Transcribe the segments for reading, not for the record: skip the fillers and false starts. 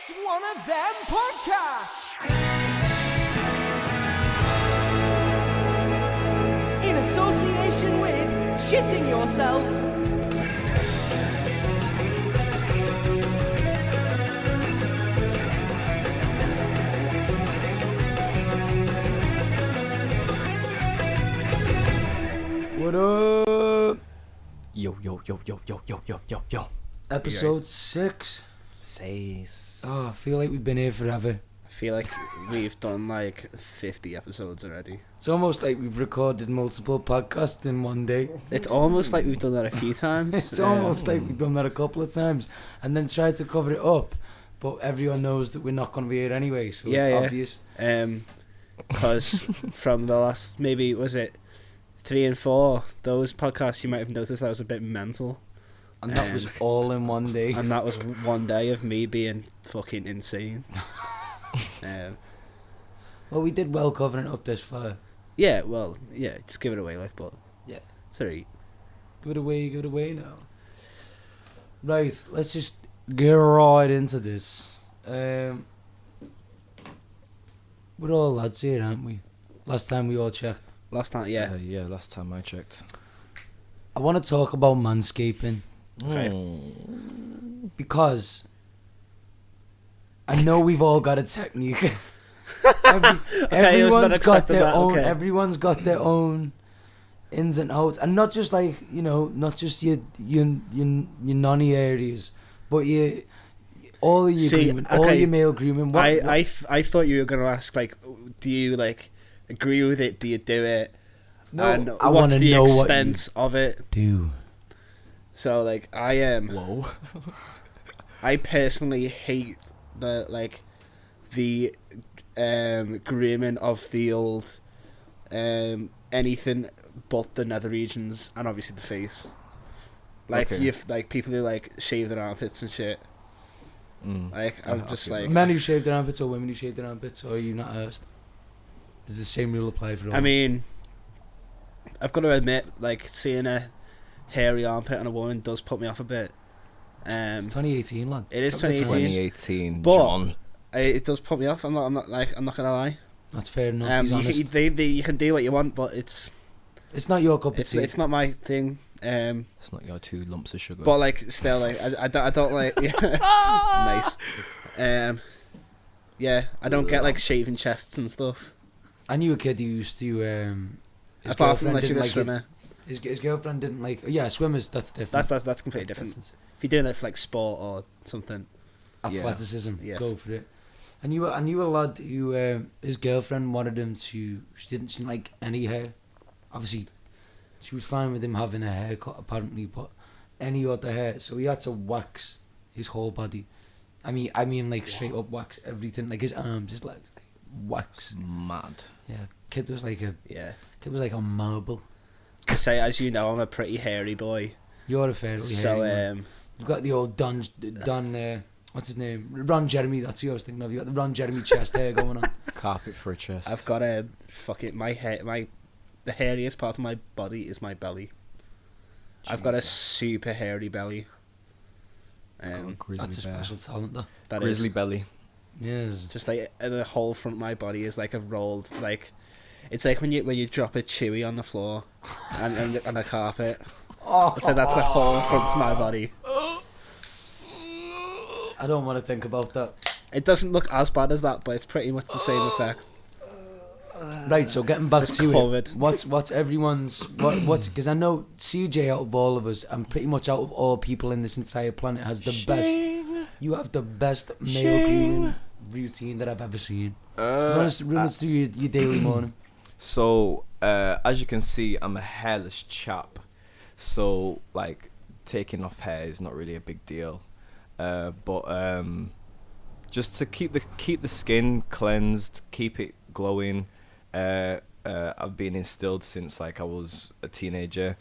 It's one of them podcasts. In association with Shitting Yourself. What up? Yo. Episode 6. Says. Oh, I feel like we've been here forever. I feel like we've done like 50 episodes already. It's almost like we've recorded multiple podcasts in one day. It's almost like we've done that a few times. It's almost like we've done that a couple of times and then tried to cover it up. But everyone knows that we're not going to be here anyway, so it's obvious. Because from the last, maybe, was it 3 and 4, those podcasts, you might have noticed that was a bit mental. And that was all in one day. And that was one day of me being fucking insane. Well, we did well covering it up this far. Yeah, well, yeah, just give it away, like, but Yeah. it's alright. Give it away now. Right, let's just get right into this. We're all lads here, aren't we? Last time we all checked. Last time, yeah. Yeah, last time I checked. I want to talk about manscaping. Okay. Because I know we've all got a technique. Everyone's got their own. Okay. Everyone's got their own ins and outs, and not just like not just your nonny areas, but all of your grooming, all your male grooming. I thought you were gonna ask, like, do you like agree with it? Do you do it? No, and I want what's to the know what extent of it? do. So like I am. Whoa. I personally hate the grooming of the old anything but the nether regions and obviously the face. Like Okay. you've like people who like shave their armpits and shit. Like I'm just like Men who shave their armpits or women who shave their armpits, or are you not asked? Does the same rule apply for all? I mean, I've got to admit, like, seeing a hairy armpit on a woman does put me off a bit. It's 2018, lad. It is That's 2018, But- John. It does put me off. I'm not gonna lie. That's fair enough. He's honest. You can do what you want, but it's It's not your cup of tea. it's not my thing. It's not your 2 lumps of sugar. But like, still, like, I don't like. Yeah, nice. Yeah, I don't get like shaving chests and stuff. I knew a kid who used to. His Apart from girlfriend like didn't you're a like swimmer, his girlfriend didn't like. Yeah, swimmers. That's different. that's completely different. If you're doing it for like sport or something, Athleticism. Yes. Go for it. I knew a lad who his girlfriend wanted him to. She didn't like any hair. Obviously, she was fine with him having a haircut apparently, but any other hair. So he had to wax his whole body. I mean, like straight up wax everything, like his arms, his legs, wax. Mad. Yeah, kid was like a marble. to say, as you know, I'm a pretty hairy boy. You're a fairly So hairy man. You've got the old Don. What's his name? Ron Jeremy. That's who I was thinking of. You got the Ron Jeremy chest hair going on. Carpet for a chest. I've got a fucking the hairiest part of my body is my belly. I've got a super hairy belly. Grizzly That's a bear. special talent, though. That Grizzly is belly. Yes. just like the whole front of my body is like a rolled, like, it's like when you drop a chewy on the floor and a carpet. It's like that's the whole front of my body. I don't want to think about that. It doesn't look as bad as that, but it's pretty much the same effect. Right, so getting back It's to covered. it, what's everyone's what's because I know CJ out of all of us and pretty much out of all people in this entire planet has the best. You have the best male grooming routine that I've ever seen. Run us through your daily morning. So, as you can see, I'm a hairless chap. So, like, taking off hair is not really a big deal. But just to keep the skin cleansed, keep it glowing. I've been instilled since like I was a teenager.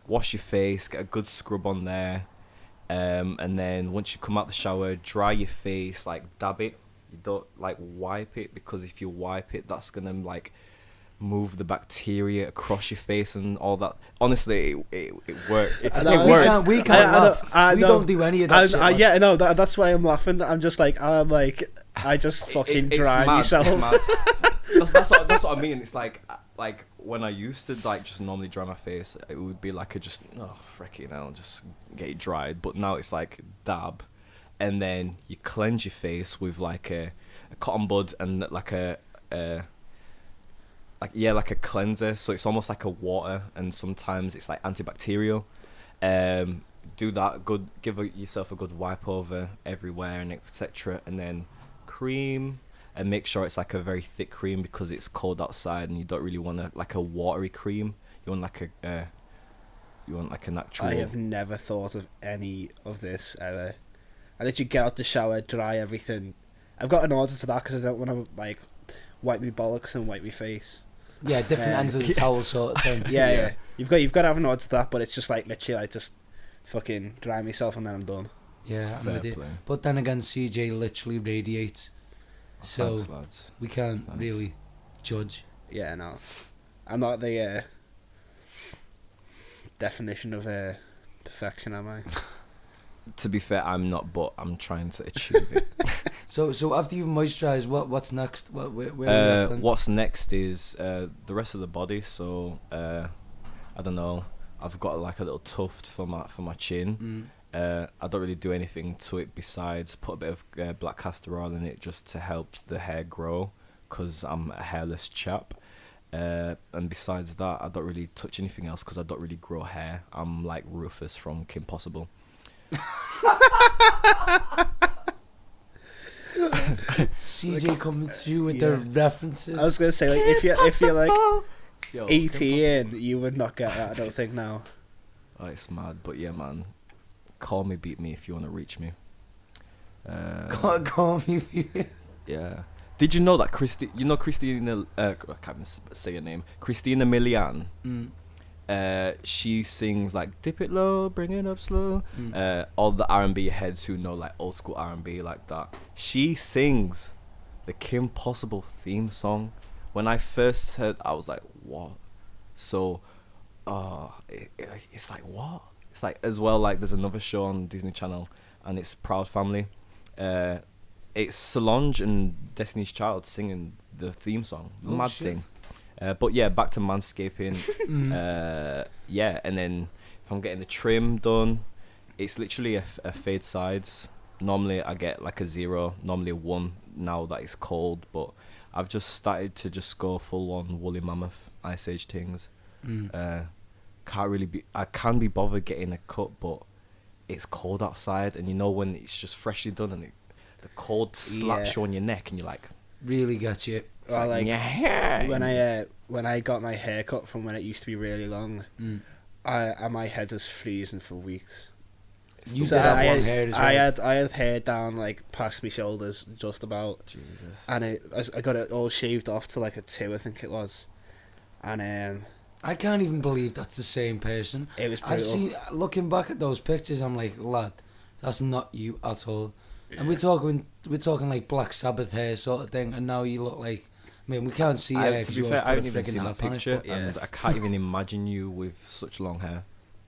Wash your face, get a good scrub on there, and then once you come out the shower, dry your face, like dab it. You don't like wipe it, because if you wipe it, that's gonna like move the bacteria across your face and all that. Honestly, it worked. It We works. we can't laugh. We don't do any of that shit. Yeah, no, that's why I'm laughing. I'm just like, I just fucking dry mad, myself. It's mad. that's what I mean. It's like when I used to like just normally dry my face, it would be like just frick it now, just get it dried. But now it's like dab, and then you cleanse your face with like a cotton bud and like a cleanser. So it's almost like a water, and sometimes it's like antibacterial. Do that good. Give yourself a good wipe over everywhere and etc. And then cream. And make sure it's like a very thick cream because it's cold outside and you don't really want like a watery cream. You want like a natural. I have never thought of any of this ever. I literally get out the shower, dry everything. I've got an order to that because I don't want to like wipe my bollocks and wipe my face. Yeah, different ends of the towel sort of thing. Yeah. You've got to have an order to that, but it's just like literally I just fucking dry myself and then I'm done. Yeah, I'm Fair with you. play. But then again, CJ literally radiates. So Thanks, lads. we can't Thanks. really judge. Yeah, no, I'm not the definition of perfection, am I? To be fair, I'm not, but I'm trying to achieve it. So after you've moisturised, what's next? Where are we at then? What's next is the rest of the body. So I don't know. I've got like a little tuft for my chin. I don't really do anything to it besides put a bit of black castor oil in it just to help the hair grow, because I'm a hairless chap. And besides that, I don't really touch anything else because I don't really grow hair. I'm like Rufus from Kim Possible. CJ comes through with the references. I was gonna say, like, if you're like Yo, 18, you would not get that. I don't think now. Oh, it's mad, but yeah, man. Call me, beat me if you want to reach me. Call me. Yeah. Did you know that Christina? I can't even say her name. Christina Milian. She sings like "Dip It Low, Bring It Up Slow." All the R&B heads who know like old school R&B like that. She sings the Kim Possible theme song. When I first heard, I was like, "What?" So, it's like what? It's like as well. Like there's another show on Disney Channel, and it's Proud Family. It's Solange and Destiny's Child singing the theme song. Mad shit. thing. But yeah, back to manscaping. Yeah, and then if I'm getting the trim done, it's literally a fade sides. Normally I get like a 0, normally a 1 now that it's cold, but I've just started to just go full on woolly mammoth Ice Age things. I can be bothered getting a cut, but it's cold outside, and you know when it's just freshly done and the cold slaps you on your neck and you're like, Really gets you. Well, like yeah. when I got my hair cut from when it used to be really long, my head was freezing for weeks. You So did have I long had, hair as well. I had hair down like past my shoulders, just about, Jesus. and I got it all shaved off to like a 2, I think it was, and I can't even believe that's the same person. it was brutal. I've seen, looking back at those pictures, I'm like, lad, that's not you at all. And we're talking like Black Sabbath hair sort of thing, and now you look like, I mean, we can't see hair To because be you fair, always I put haven't a even friggin' seen the hat on it, picture, but and I can't even imagine you with such long hair.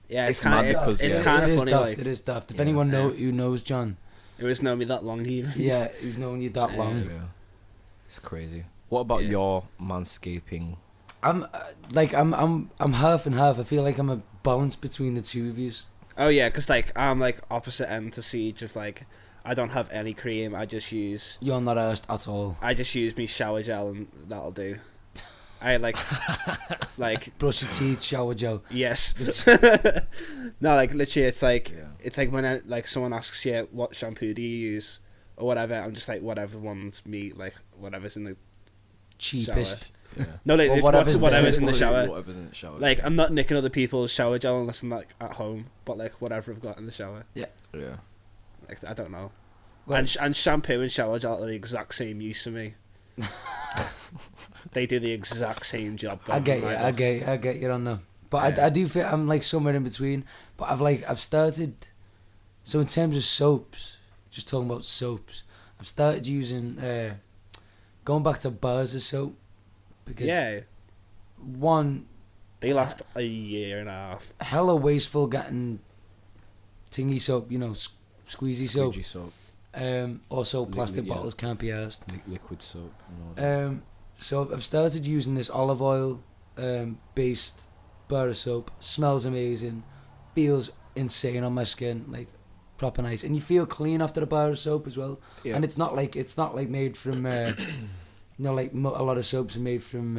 Yeah, It's mad because, it's yeah. kind it of is funny. daft, Like it is daft. If Yeah. anyone who knows John, it was known me that long even. yeah, who's known you that long. Yeah. It's crazy. What about your manscaping? I'm half and half. I feel like I'm a balance between the two of you. Oh yeah, because like I'm like opposite end to Siege of like I don't have any cream. I just use You're not arsed at all. me shower gel and that'll do. I like Brush your teeth, shower gel. yes. No, like literally, it's like when like someone asks you what shampoo do you use or whatever. I'm just like whatever one's me, like whatever's in the Cheapest. Yeah. no, like Or whatever's whatever's in the shower. Whatever's in the shower. Like I'm not nicking other people's shower gel unless I'm like at home, but like whatever I've got in the shower. Yeah. Like I don't know. Well, And shampoo and shower gel are the exact same use for me. They do the exact same job. I get you on that. But I do feel I'm like somewhere in between. But I've started. So in terms of soaps, just talking about soaps, I've started using going back to bars of soap because one, They last a year and a half. hella wasteful getting tingy soap, squeezy soap. Squidgy soap. Also, Liquid, plastic yeah. bottles can't be arsed. Liquid soap. And all that. So I've started using this olive oil based bar of soap. Smells amazing. Feels insane on my skin, like proper nice. And you feel clean after a bar of soap as well. Yeah. And it's not like made from like a lot of soaps are made from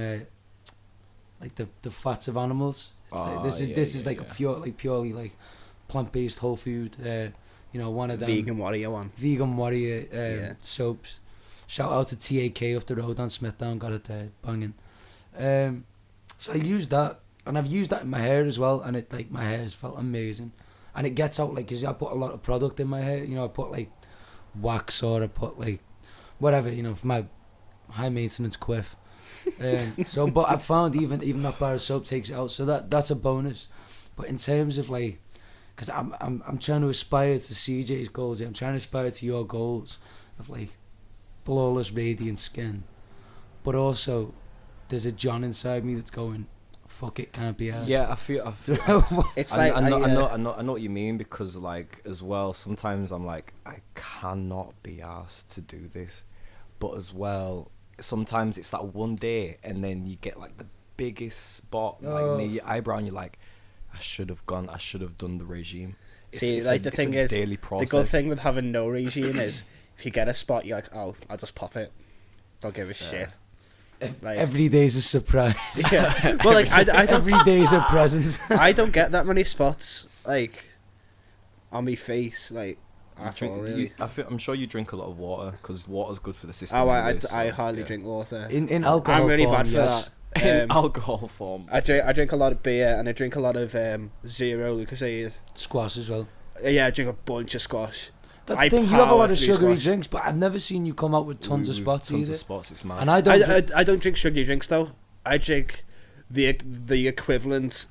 like the fats of animals. It's like, this is like a purely like plant based whole food. One of them Vegan warrior one. Vegan warrior soaps. Shout out to TAK up the road on Smithdown, got it banging. So I used that, and I've used that in my hair as well, and it like my hair has felt amazing, and it gets out like, 'cause I put a lot of product in my hair. I put like wax, or I put like whatever, for my high maintenance quiff. But I found even that bar of soap takes it out, so that's a bonus. But in terms of like, because I'm trying to aspire to CJ's goals, I'm trying to aspire to your goals of like flawless radiant skin, but also there's a John inside me that's going, fuck it, can't be arsed. Yeah, I feel It's I like know what you mean, because like as well sometimes I'm like, I cannot be asked to do this, but as well sometimes it's that one day and then you get like the biggest spot like near your eyebrow and you're like, I should have done the regime. The thing is, daily process. the good thing with having no regime is if you get a spot, you're like, oh, I'll just pop it. Don't give a shit. Like, every day's a surprise. Yeah. Well, like I don't, every day's a present. I don't get that many spots like on my face, like at all. Really. I'm sure you drink a lot of water, because water's good for the system. Oh, anyway, I hardly drink water. In alcohol I'm really form, bad for yes. that. In alcohol form. I drink a lot of beer, and I drink a lot of zero Lucozade. Squash as well. Yeah, I drink a bunch of squash. That's the thing, you have a lot of through sugary squash. drinks, but I've never seen you come out with tons of spots Tons either. of spots, it's mad. And I don't I don't drink sugary drinks though. I drink the equivalent,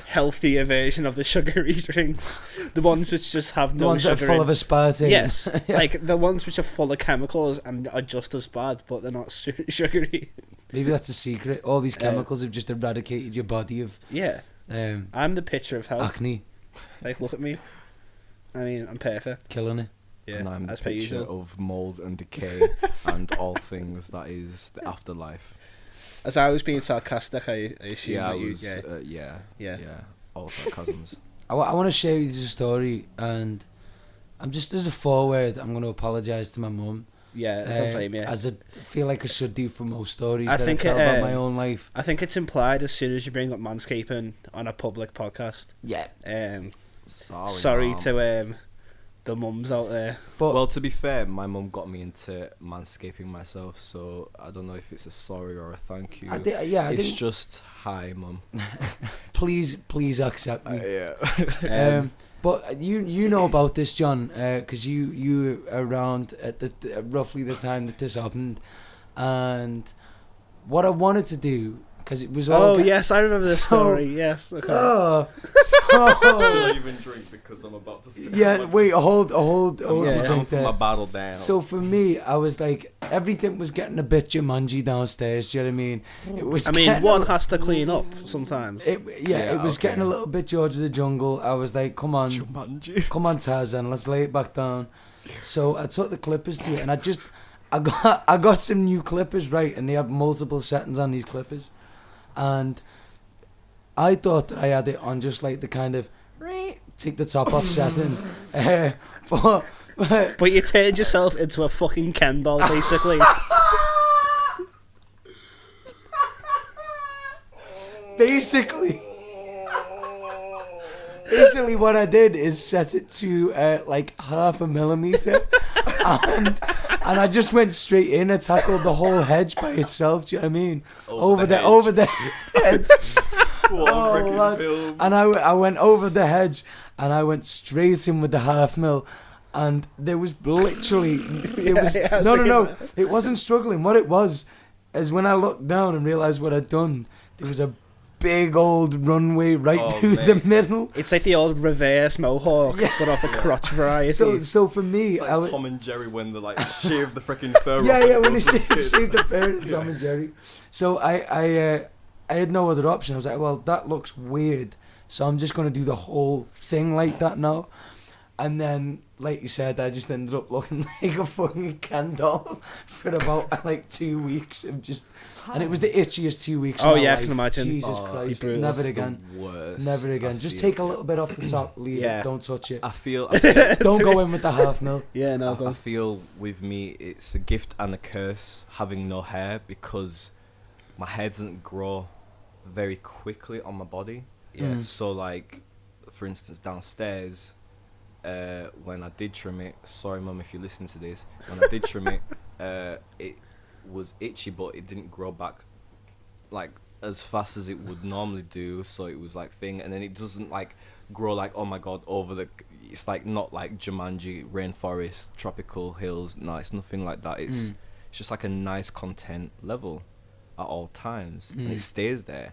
healthier version of the sugary drinks. The ones which just have the no ones that sugar are full in. of aspartame. Yes, Yeah. like the ones which are full of chemicals and are just as bad, but they're not sugary. Maybe that's the secret. All these chemicals have just eradicated your body of Yeah, I'm the picture of health. acne, Like, look at me. I mean, I'm perfect. killing it. Yeah, And I'm the as per picture usual. of mould and decay and all things that is the afterlife. As I was being sarcastic, I assume Yeah, that I you. was. Yeah. Yeah. All sarcasms. I want to share with you a story, and I'm just, as a forward, I'm going to apologise to my mum. Yeah, don't blame you. As I feel like I should do for most stories I that think I tell about my own life. I think it's implied as soon as you bring up manscaping on a public podcast. Yeah. Sorry Mum. to the mums out there. But Well, to be fair, my mum got me into manscaping myself, so I don't know if it's a sorry or a thank you. I It's think just hi, mum. please accept me. Yeah. But you know about this, John, because you were around at roughly the time that this happened, and what I wanted to do, because it was all. Oh yes, I remember this story. Yes. Okay. Oh, I so even drink because I'm about to spit. yeah. Wait, hold Yeah. your I'm drink put my there. bottle down. So for me, I was like, everything was getting a bit Jumanji downstairs. Do you know what I mean? It was. I mean, getting one a- has to clean up sometimes. It was okay. getting a little bit George of the Jungle. I was like, come on, Jumanji. come on, Tarzan, let's lay it back down. So I took the clippers to it, and I got some new clippers, right, and they have multiple settings on these clippers, and I thought that I had it on just like the kind of take the top off setting, but you turned yourself into a fucking Ken doll, basically. basically what I did is set it to like 0.5 millimeter, and I just went straight in. I tackled the whole hedge by itself. Do you know what I mean? Over the hedge. Lad. And I went over the hedge, and I went straight in with the 0.5 mil, and there was literally no. It wasn't struggling. What it was is when I looked down and realised what I'd done, there was a big old runway through the middle. It's like the old reverse mohawk, but of the crotch variety. So for me, It's like Tom and Jerry when they like shave the freaking fur. yeah, off when they the shaved the fur in Tom and Jerry. So I I had no other option. I was like, well, that looks weird, so I'm just gonna do the whole thing like that now. And then, like you said, I just ended up looking like a fucking Ken doll for about like 2 weeks of just, and it was the itchiest 2 weeks. Oh of my yeah, I life. can imagine. Jesus Oh, Christ, brutal. never It's again, the worst. never again. I Just feel. take a little bit off the top, leave Yeah. it, don't touch it. I feel Don't go in with the half mil. Yeah, no, I don't. feel with me it's a gift and a curse having no hair, because my hair doesn't grow very quickly on my body. Yeah. Mm. So like, for instance, downstairs, when I did trim it, sorry mum if you listen to this, when I did trim it was itchy, but it didn't grow back like as fast as it would normally do, so it was like thing, and then it doesn't like grow like, oh my god, over the, it's like not like Jumanji, rainforest, tropical hills. No, it's nothing like that. It's just like a nice content level at all times, and it stays there.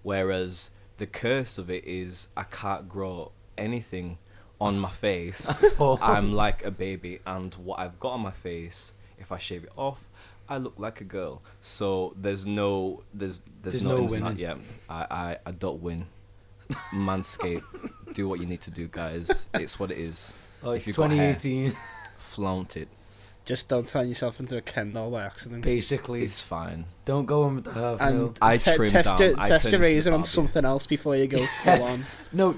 Whereas the curse of it is I can't grow anything on my face. I'm like a baby, and what I've got on my face, if I shave it off, I look like a girl. So there's no no ins and winning. outs. Yeah, I don't win. Manscape, do what you need to do, guys. It's what it is. Oh, If it's you've got hair, 2018. flaunt it. Just don't turn yourself into a Ken doll by accident. Basically, It's fine. don't go in with the half mil. And I te- trimmed test down. your, I test turned your into razor on Barbie. something else before you go full Yes. on. No,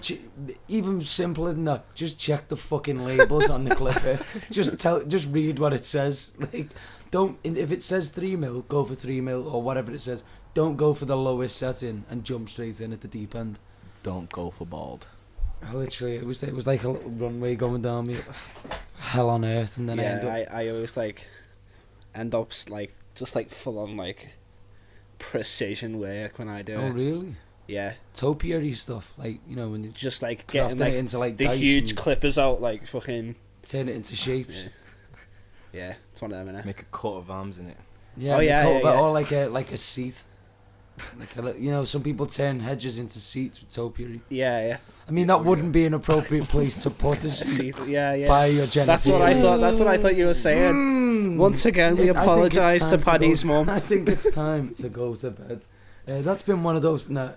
even simpler than that. Just check the fucking labels on the clipper. Just read what it says. Like, don't, if it says 3 mil, go for 3 mil or whatever it says. Don't go for the lowest setting and jump straight in at the deep end. Don't go for bald. Literally, it was like a little runway going down me. It was hell on earth, and then I end up. I always like end up just full on like precision work when I do Oh it. really? Yeah, Topiary stuff, like, you know, when you just like crafting getting like it into like the dice huge and clippers out, like fucking. turn it into shapes. Yeah, yeah, it's one of them, innit? Make a coat of arms in it. Yeah, Oh, and yeah, the coat yeah, of it, yeah. or like a seat. You know, some people turn hedges into seats with topiary. Yeah, I mean, that wouldn't be an appropriate place to put a seat yeah, yeah. by your genitalia. That's what I thought. That's what I thought you were saying. Once again, we I think it's apologise time to go- Paddy's mum. I think it's time to go to bed. That's been one of those. Nah.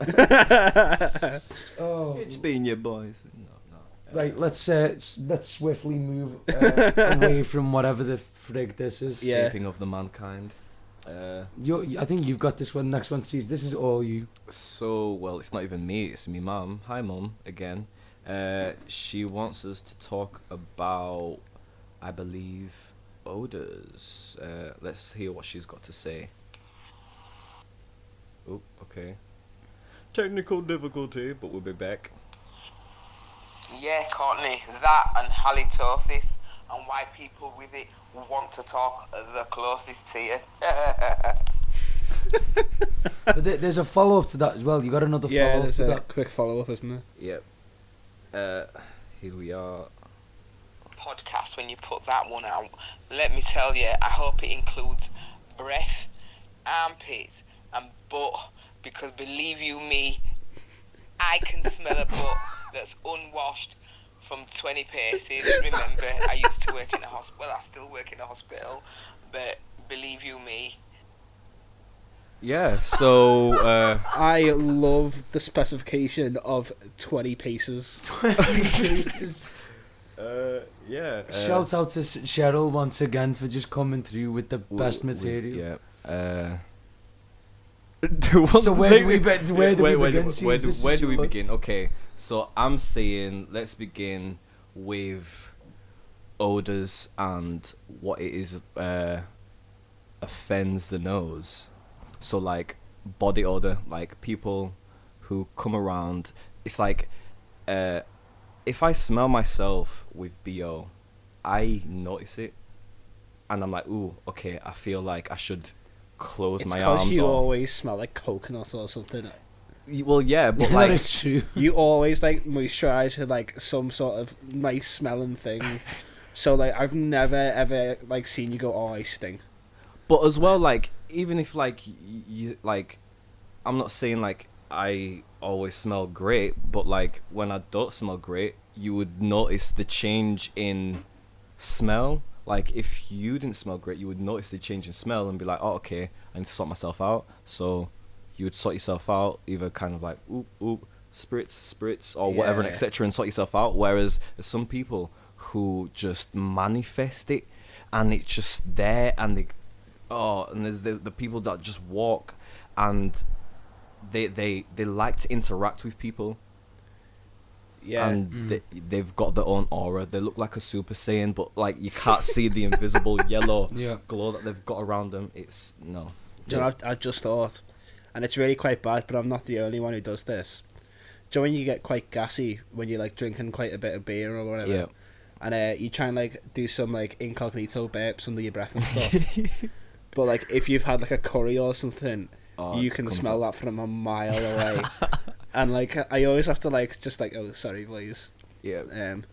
Oh. It's been your boys. No. Right, let's swiftly move away from whatever the frig this is. Yeah. Speaking of the mankind. I think you've got this one. Next one, Steve. This is all you. So, well, it's not even me, it's me mum. Hi, mum, again. She wants us to talk about, I believe, odours. Let's hear what she's got to say. Oh, okay. Technical difficulty, but we'll be back. Yeah, Courtney, that and halitosis, and why people with it want to talk the closest to you. But there's a follow up to that as well. You got another Yeah, follow up there's to a that. quick follow up, isn't Yep. there? Here we are. Podcast, when you put that one out, let me tell you, I hope it includes breath, armpits, and butt, because believe you me, I can smell a butt that's unwashed from 20 paces. Remember, I used to work in a hospital. Well, I still work in a hospital, but believe you me. Yeah, so, I love the specification of 20 paces. yeah. Shout out to Cheryl once again for just coming through with the best material. Yeah. So where do we begin? Where do we begin? Okay, so I'm saying let's begin with odors and what it is offends the nose. So like body odor, like people who come around. It's like if I smell myself with BO, I notice it, and I'm like, ooh, okay, I feel like I should close It's my because arms you off. always smell like coconut or something. Well, yeah, but That like, is true. You always like moisturize with like some sort of nice smelling thing. So like I've never ever like seen you go, oh, I stink. but as well, like even if like you like, I'm not saying like I always smell great, but like when I don't smell great, you would notice the change in smell. Like if you didn't smell great, you would notice the change in smell and be like, oh, okay, I need to sort myself out. So you would sort yourself out, either kind of like oop oop, spritz or whatever, and etc., and sort yourself out. Whereas there's some people who just manifest it, and it's just there, and and there's the people that just walk, and they like to interact with people. Yeah. And they've got their own aura. They look like a Super Saiyan, but like you can't see the invisible yellow glow that they've got around them. It's no. Do you know, I just thought, and it's really quite bad, but I'm not the only one who does this. Do you know when you get quite gassy when you're like drinking quite a bit of beer or whatever? Yeah. And you try and like do some like incognito burps under your breath and stuff. But like if you've had like a curry or something, you can smell that from a mile away. And like I always have to like just like, oh sorry boys. Yeah. And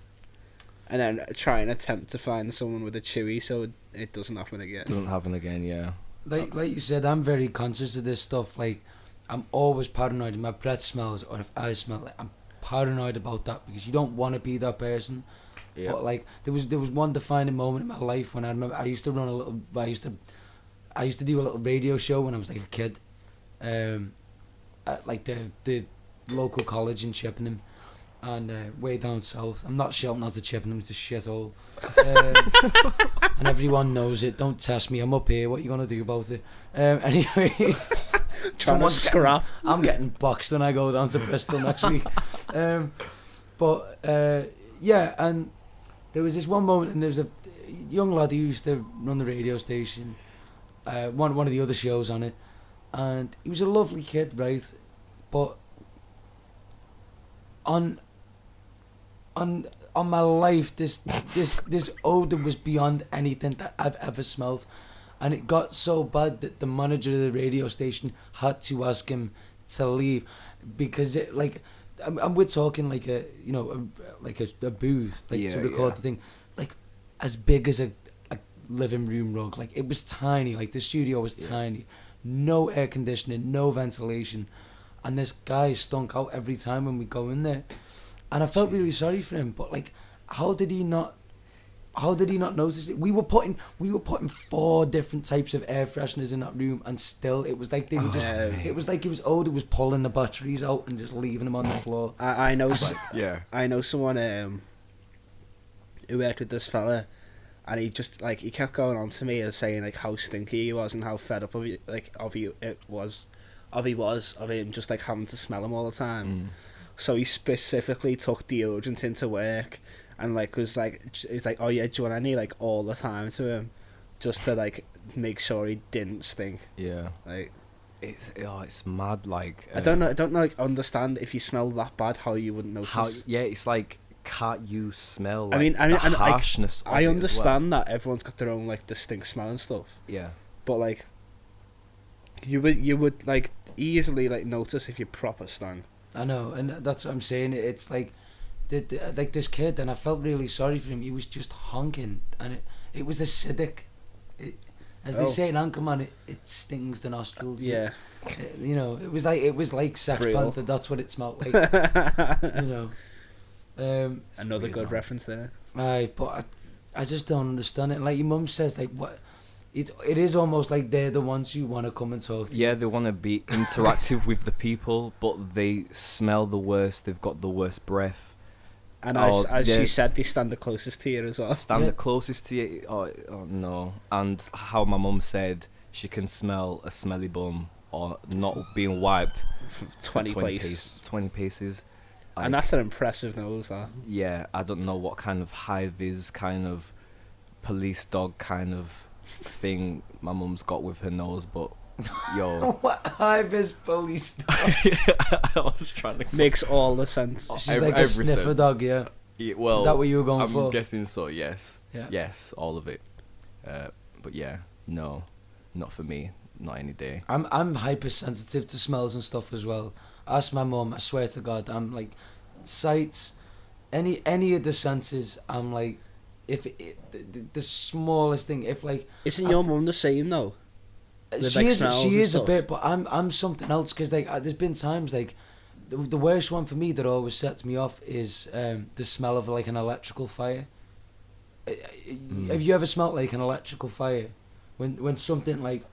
then try and attempt to find someone with a chewy so it doesn't happen again. Doesn't happen again, yeah. Like you said, I'm very conscious of this stuff. Like, I'm always paranoid if my breath smells or if I smell it. I'm paranoid about that because you don't want to be that person. Yeah. But like, there was one defining moment in my life when I remember I used to run a little. I used to do a little radio show when I was like a kid, at like the local college in Chippenham, and way down south. I'm not shouting out to Chippenham, it's a shithole. And everyone knows it. Don't test me. I'm up here. What you gonna do about it? Anyway, Someone's scrap. I'm getting boxed when I go down to Bristol next week. Yeah, and there was this one moment, and there was a young lad who used to run the radio station, one of the other shows on it, and he was a lovely kid, right? But on my life, this odor was beyond anything that I've ever smelled, and it got so bad that the manager of the radio station had to ask him to leave because it like, and we're talking like a a booth like to record the thing, like as big as a living room rug. Like it was tiny. Like the studio was tiny, no air conditioning, no ventilation, and this guy stunk out every time when we go in there. And I felt really sorry for him, but like, how did he not notice it? We were putting 4 different types of air fresheners in that room, and still it was like they were just. It was like it was was pulling the batteries out and just leaving them on the floor. I know. Yeah. I know someone who worked with this fella, and he just like he kept going on to me and saying like how stinky he was and how fed up of him just like having to smell him all the time. So he specifically took deodorant into work, and like was like, oh yeah, do you want any, like all the time to him, just to like make sure he didn't stink. Yeah. Like, it's mad. Like I don't know, like understand if you smell that bad how you wouldn't notice. It's like, can't you smell? Like, I mean, the harshness. I understand that everyone's got their own like distinct smell and stuff. Yeah. But like, you would like easily like notice if you proper stank. I know, and that's what I'm saying. It's like, like this kid, and I felt really sorry for him. He was just honking, and it was acidic. As they say in Anchorman, it stings the nostrils. Yeah. You know, it was like Sex Real. Panther. That's what it smelled like. You know. Another good reference there. Aye, but I just don't understand it. Like your mum says, like what. It is almost like they're the ones you want to come and talk to. Yeah, they want to be interactive with the people, but they smell the worst. They've got the worst breath. And as she said, they stand the closest to you as well. The closest to you. Oh no. And how my mum said she can smell a smelly bum or not being wiped 20 paces. 20 paces. And that's an impressive nose, that. Yeah, I don't know what kind of hive-is kind of police dog kind of thing my mum's got with her nose, but yo. What hive is police dog? I was trying to makes all the sense. She's like a sniffer sense. Dog, yeah. Well, is that what you were going for? I'm guessing so. Yes. Yeah. Yes, all of it. But yeah, no, not for me. Not any day. I'm hypersensitive to smells and stuff as well. Ask my mum. I swear to God, I'm like sights, any of the senses. I'm like. If the smallest thing, if like isn't your mum the same though? She is a bit, but I'm something else because like there's been times like the worst one for me that always sets me off is the smell of like an electrical fire. Have you ever smelt like an electrical fire when something like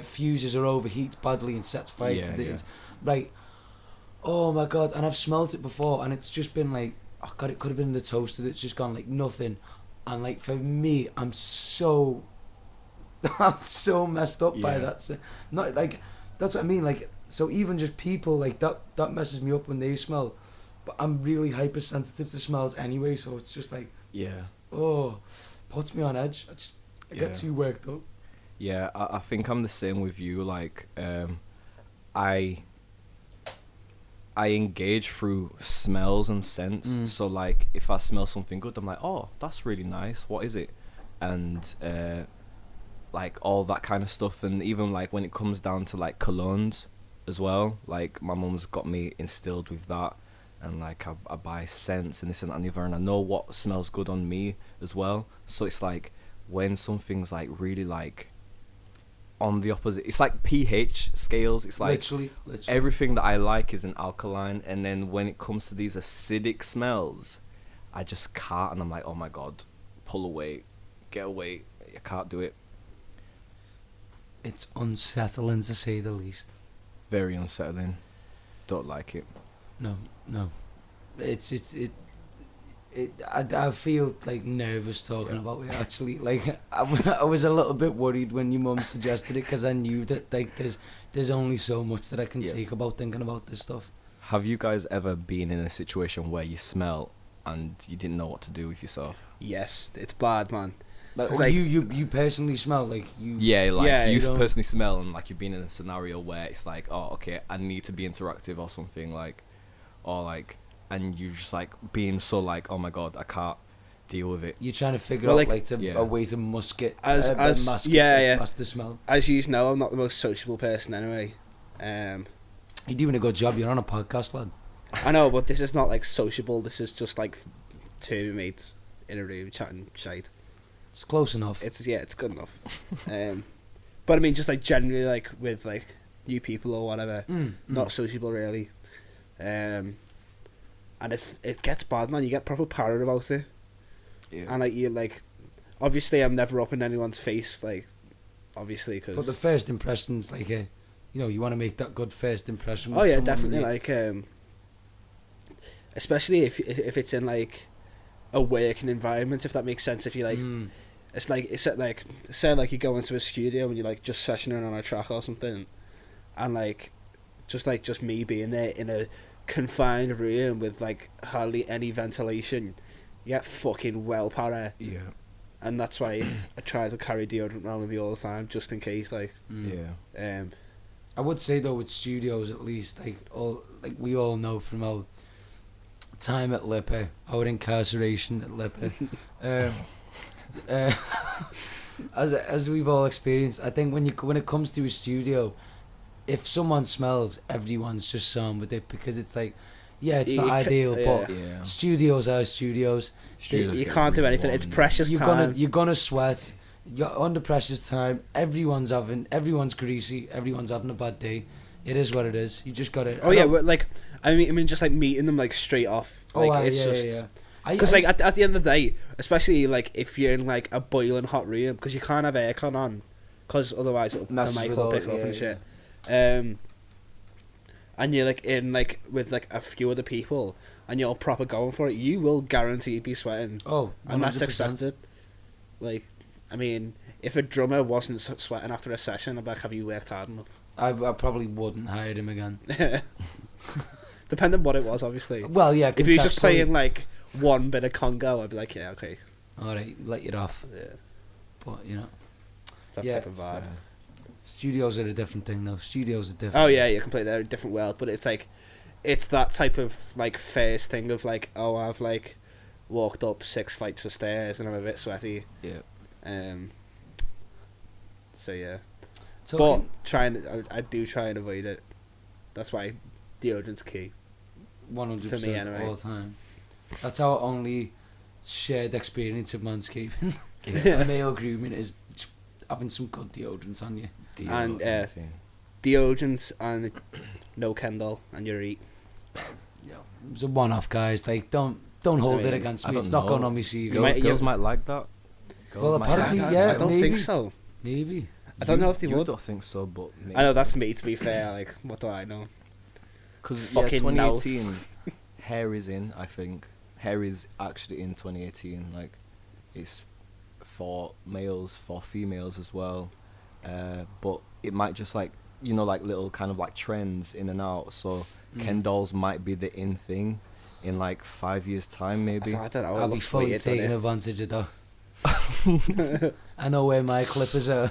fuses or overheats badly and sets fire to the... Yeah. Right. Oh my God. And I've smelt it before and it's just been like, oh God, it could have been the toaster that's just gone like nothing. And like for me, I'm so messed up by that. Not like, that's what I mean. Like, so even just people like that messes me up when they smell. But I'm really hypersensitive to smells anyway, so it's just like, puts me on edge. I get too worked up. Yeah, I think I'm the same with you. Like, I engage through smells and scents. So like, if I smell something good, I'm like, oh, that's really nice. What is it? And like all that kind of stuff. And even like when it comes down to like colognes as well. Like my mum's got me instilled with that. And like I buy scents and this and that and the other, and I know what smells good on me as well. So it's like when something's like really like on the opposite, it's like pH scales. It's like literally. Everything that I like is an alkaline, and then when it comes to these acidic smells, I just can't. And I'm like, oh my God, pull away, get away. I can't do it. It's unsettling to say the least. Very unsettling. Don't like it. No. I feel like nervous talking about it actually. Like I was a little bit worried when your mum suggested it because I knew that like there's only so much that I can take about thinking about this stuff. Have you guys ever been in a situation where you smell and you didn't know what to do with yourself? Yes, it's bad, man. Like you personally smell like you. Yeah, like you don't... personally smell, and like you've been in a scenario where it's like, oh, okay, I need to be interactive or something, like, or like. And you just like being so like, oh my God, I can't deal with it. You're trying to figure out like a way to mask it past the smell. As you know, I'm not the most sociable person anyway. You're doing a good job. You're on a podcast, lad. I know, but this is not like sociable. This is just like two mates in a room chatting shite. It's close enough. It's good enough. But I mean, just like generally like with like new people or whatever, not sociable really. And it gets bad, man. You get proper paranoid about it. Yeah. And like you like, obviously I'm never up in anyone's face, like, obviously because. But the first impression's like you want to make that good first impression. Oh yeah, definitely. Like, especially if it's in like a working environment, if that makes sense. If you like, it's like say like you go into a studio and you're like just sessioning on a track or something, and like just me being there in a confined room with like hardly any ventilation, you get fucking well para. Yeah. And that's why I try to carry deodorant around with me all the time, just in case. Like, I would say though with studios at least, like we all know from our time at Lippe, our incarceration at Lippe, as we've all experienced, I think when it comes to a studio, if someone smells, everyone's just sound with it because it's like, it's not ideal, but studios are studios. You can't do anything. It's precious time. You're gonna sweat. You're under precious time. Everyone's greasy. Everyone's having a bad day. It is what it is. You just gotta. But like, I mean, just like meeting them like straight off. Like, Because like at the end of the day, especially like if you're in like a boiling hot room, because you can't have aircon on, because otherwise the mic will pick up and shit. And you're like in like with like a few other people and you're proper going for it, you will guaranteed be sweating. 100%. And that's accepted. Like, I mean, if a drummer wasn't sweating after a session, I'd be like, have you worked hard enough? I probably wouldn't hire him again. Depending on what it was, obviously. Well, yeah. If he was just playing like one bit of Congo, I'd be like, yeah, okay. Alright, let you off. Yeah. But that's like a vibe. Studios are a different thing though. Studios are different. Oh yeah, completely. They're a different world, but it's like, it's that type of like first thing of like, oh, I've like walked up 6 flights of stairs and I'm a bit sweaty. Yeah. So yeah. Talking, but I do try and avoid it. That's why deodorant's key. 100% for me anyway. all the time. That's our only shared experience of manscaping. And male grooming is having some good deodorants on you. And deodorants and no Kendall and your eat. It's a one-off, guys. Like, don't hold it against me. It's not going on my CV. Girls might like that. Well, apparently, I don't think so. Maybe. I don't know if they you would. don't think so, but maybe. I know that's me. To be fair, like what do I know? Because Fucking 2018, hair is in. I think hair is actually in 2018. Like, it's for males, for females as well. But it might just like like little kind of like trends in and out. So Ken dolls might be the in thing in like 5 years time, maybe. I don't know. I'll be fully taking advantage of that. I know where my clippers are.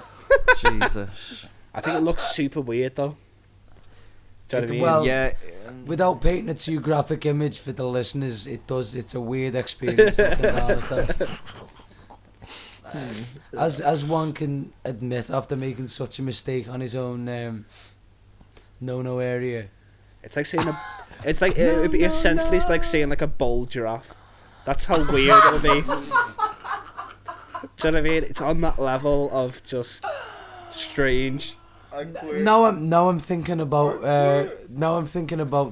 Jesus. I think it looks super weird though. Do you know what I mean? Well, Yeah. without painting a too graphic image for the listeners, it does. It's a weird experience. Looking down at that. As one can admit, after making such a mistake on his own no area. It's like seeing a. It's like it'd be essentially it's like seeing like a bull giraffe. That's how weird it'll be. Do you know what I mean? It's on that level of just strange. Now I'm thinking about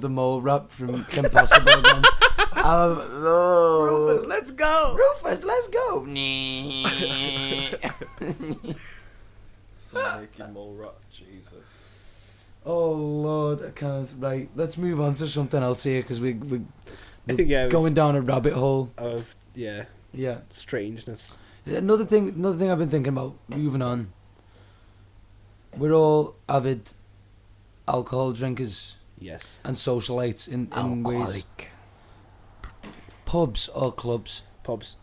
the mole rap from Kim Possible again. Rufus, let's go. Rufus, let's go. So making mole rap, Jesus. Oh Lord, I can't. Right, let's move on to something else here because we're Yeah, going down a rabbit hole. Of Yeah. strangeness. Another thing I've been thinking about. Moving on. We're all avid alcohol drinkers Yes. and socialites in ways. Pubs or clubs? Pubs.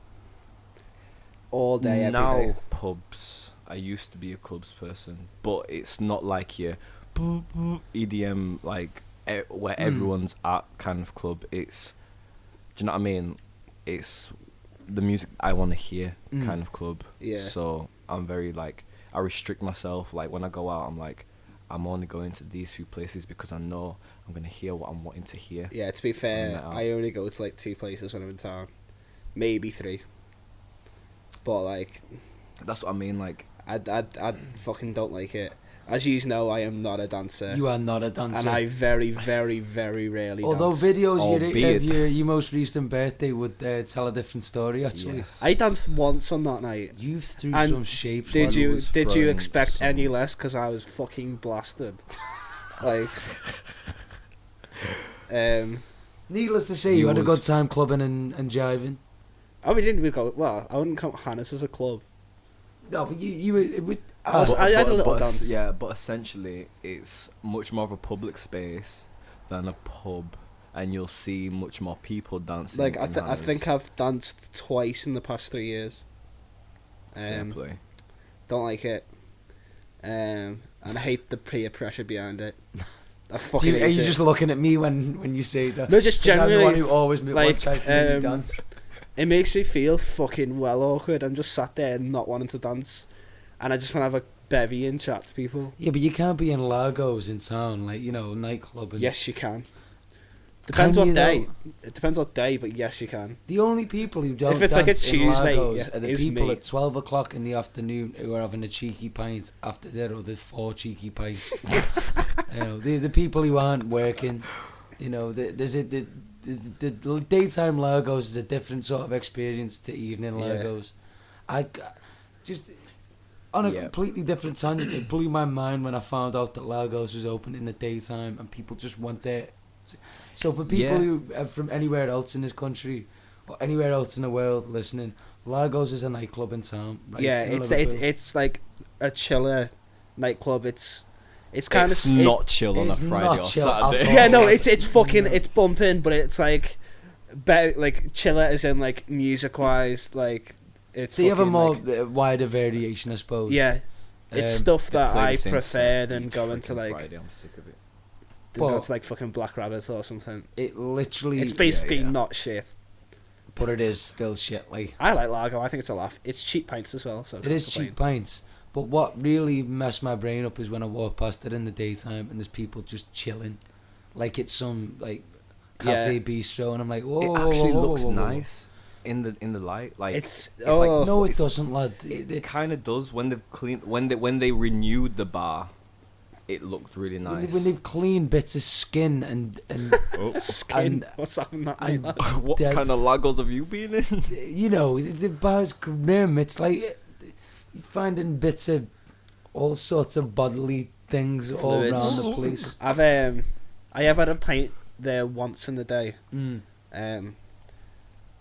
All day, every Now day. pubs. I used to be a clubs person, but it's not like your EDM like where everyone's at kind of club. It's, do you know what I mean? It's the music I want to hear kind of club. Yeah. So I'm very like, I restrict myself. Like when I go out, I'm like, I'm only going to these few places because I know I'm gonna hear what I'm wanting to hear. Yeah, to be fair, No. I only go to like 2 places when I'm in town. Maybe 3. But like That's what I mean. Like, I fucking don't like it. As you know, I am not a dancer. You are not a dancer. And I very, very, very rarely Although dance. videos Albeit. of your most recent birthday would tell a different story, actually. yes. I danced once on that night. You threw And some shapes. Did lad. you was did you throwing expect some- any less? Because I was fucking blasted. Like, Needless to say, You you had a was- good time clubbing and jiving. oh, we didn't even go. Well, I wouldn't count Hannah's as a club. No, but you it was. I had a little dance. Yeah, but essentially, it's much more of a public space than a pub, and you'll see much more people dancing. Like I in think Hannah's. I've danced twice in the past 3 years. Fair play. Don't like it. And I hate the peer pressure behind it. I Do fucking you, are hate you it. just looking at me when you say that? No, just 'Cause I'm the generally, one who always like, tries to make me dance. It makes me feel fucking well awkward. I'm just sat there not wanting to dance, and I just want to have a bevy and chat to people. Yeah, but you can't be in Lagos in town, like, you know, nightclub. And Yes, you can. Depends Can what you, day. though? It depends what day, but yes, you can. The only people who don't If it's like a dance in Tuesday, Lagos yeah, are the is people me. at 12 o'clock in the afternoon who are having a cheeky pint after their other 4 cheeky pints. You know, the people who aren't working. You know, the daytime Lagos is a different sort of experience to evening Yeah. Lagos. Just on a completely different tangent, it blew my mind when I found out that Lagos was open in the daytime and people just went there. So for people who are from anywhere else in this country or anywhere else in the world listening, Lagos is a nightclub in town. Right? Yeah, in it's Liverpool. it's like a chiller nightclub. It's kind It's of not chill on a it's Friday not or chill at Saturday. all. Yeah, no, it's fucking it's bumping, but it's like better, like chiller as in like music wise, like it's. They have a fucking, more like, wider variation, I suppose. yeah. It's stuff They that play the I same prefer set than each going to freaking like Friday. I'm sick of it. go But- to like fucking Black Rabbit or something. It literally, It's basically yeah. not shit. but it is still shit. Like, I like Largo. I think it's a laugh. It's cheap pints as well. So it is cheap pints. But what really messed my brain up is when I walk past it in the daytime and there's people just chilling, like it's some like cafe bistro, and I'm like, whoa. It actually whoa, whoa, looks whoa, whoa. nice in the light. Like It's like No, it doesn't, lad. it kind of does when they've cleaned when they renewed the bar. It looked really nice. When they've cleaned bits of skin and Oh. skin. and- What's that? That and- mean? What Dead. kind of Lagos have you been in? you know, the bar's grim. It's like you're finding bits of all sorts of bodily things all Fluids. around the place. I have had a pint there once in the day. Mm.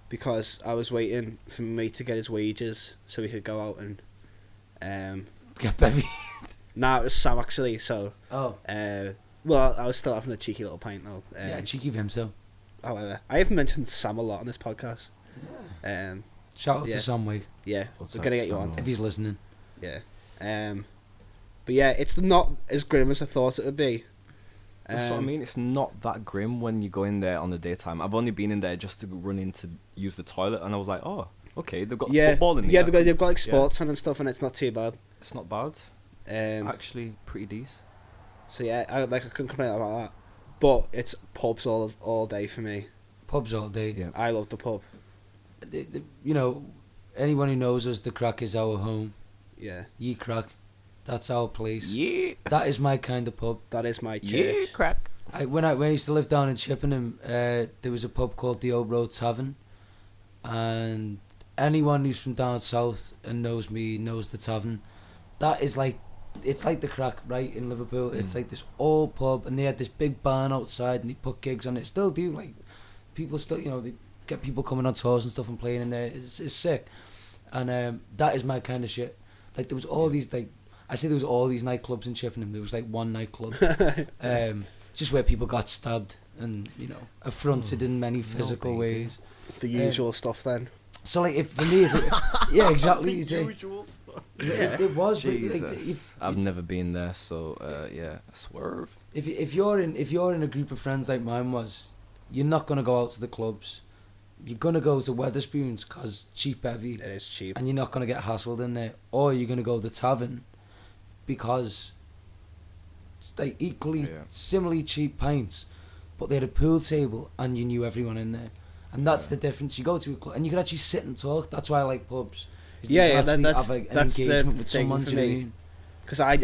Because I was waiting for me to get his wages so we could go out and Get bevy. nah, it was Sam actually, so Oh. well, I was still having a cheeky little pint though. Yeah, cheeky of himself. However, I have mentioned Sam a lot on this podcast. Shout out Yeah. to Sam Wake Yeah, What's we're up, gonna get you Sam? on. if he's listening. Yeah. But yeah, it's not as grim as I thought it would be. That's what I mean. It's not that grim when you go in there on the daytime. I've only been in there just to run in to use the toilet, and I was like, oh, okay, they've got Yeah, football in there. yeah, they've got like sports on and stuff, and it's not too bad. It's not bad. It's actually pretty decent. So yeah, I couldn't complain about that. But it's pubs all day for me. Pubs all day. Yeah. I love the pub. You know, anyone who knows us, the Crack is our home. Yeah, Ye Crack, that's our place. Yeah. That is my kind of pub. that is my church. Yeah, crack. When I used to live down in Chippenham, there was a pub called the Old Road Tavern, and anyone who's from down south and knows me knows the tavern. That is like, it's like the Crack, right, in Liverpool. It's like this old pub, and they had this big barn outside, and they put gigs on it. Still do, like, people still, you know, they get people coming on tours and stuff and playing in there. It's sick, and that is my kind of shit. Like, there was all these, like, I say there was all these nightclubs in Chippenham. There was like one nightclub, just where people got stabbed and, you know, affronted in many physical ways. The usual stuff then. So like, if for me, yeah, exactly. Usual stuff. It was. but, like, Jesus, I've never been there, so yeah, swerve. if you're in a group of friends like mine was, you're not gonna go out to the clubs. You're gonna go to Weatherspoons because cheap heavy, It is cheap. and you're not gonna get hassled in there. Or you're gonna go to the tavern because it's like equally similarly cheap pints, but they had a pool table and you knew everyone in there. And that's the difference. You go to a club and you can actually sit and talk. That's why I like pubs. is that you Yeah, can yeah, actually that's have, like, an that's the engagement with thing someone. for do you know what I me. mean? Because I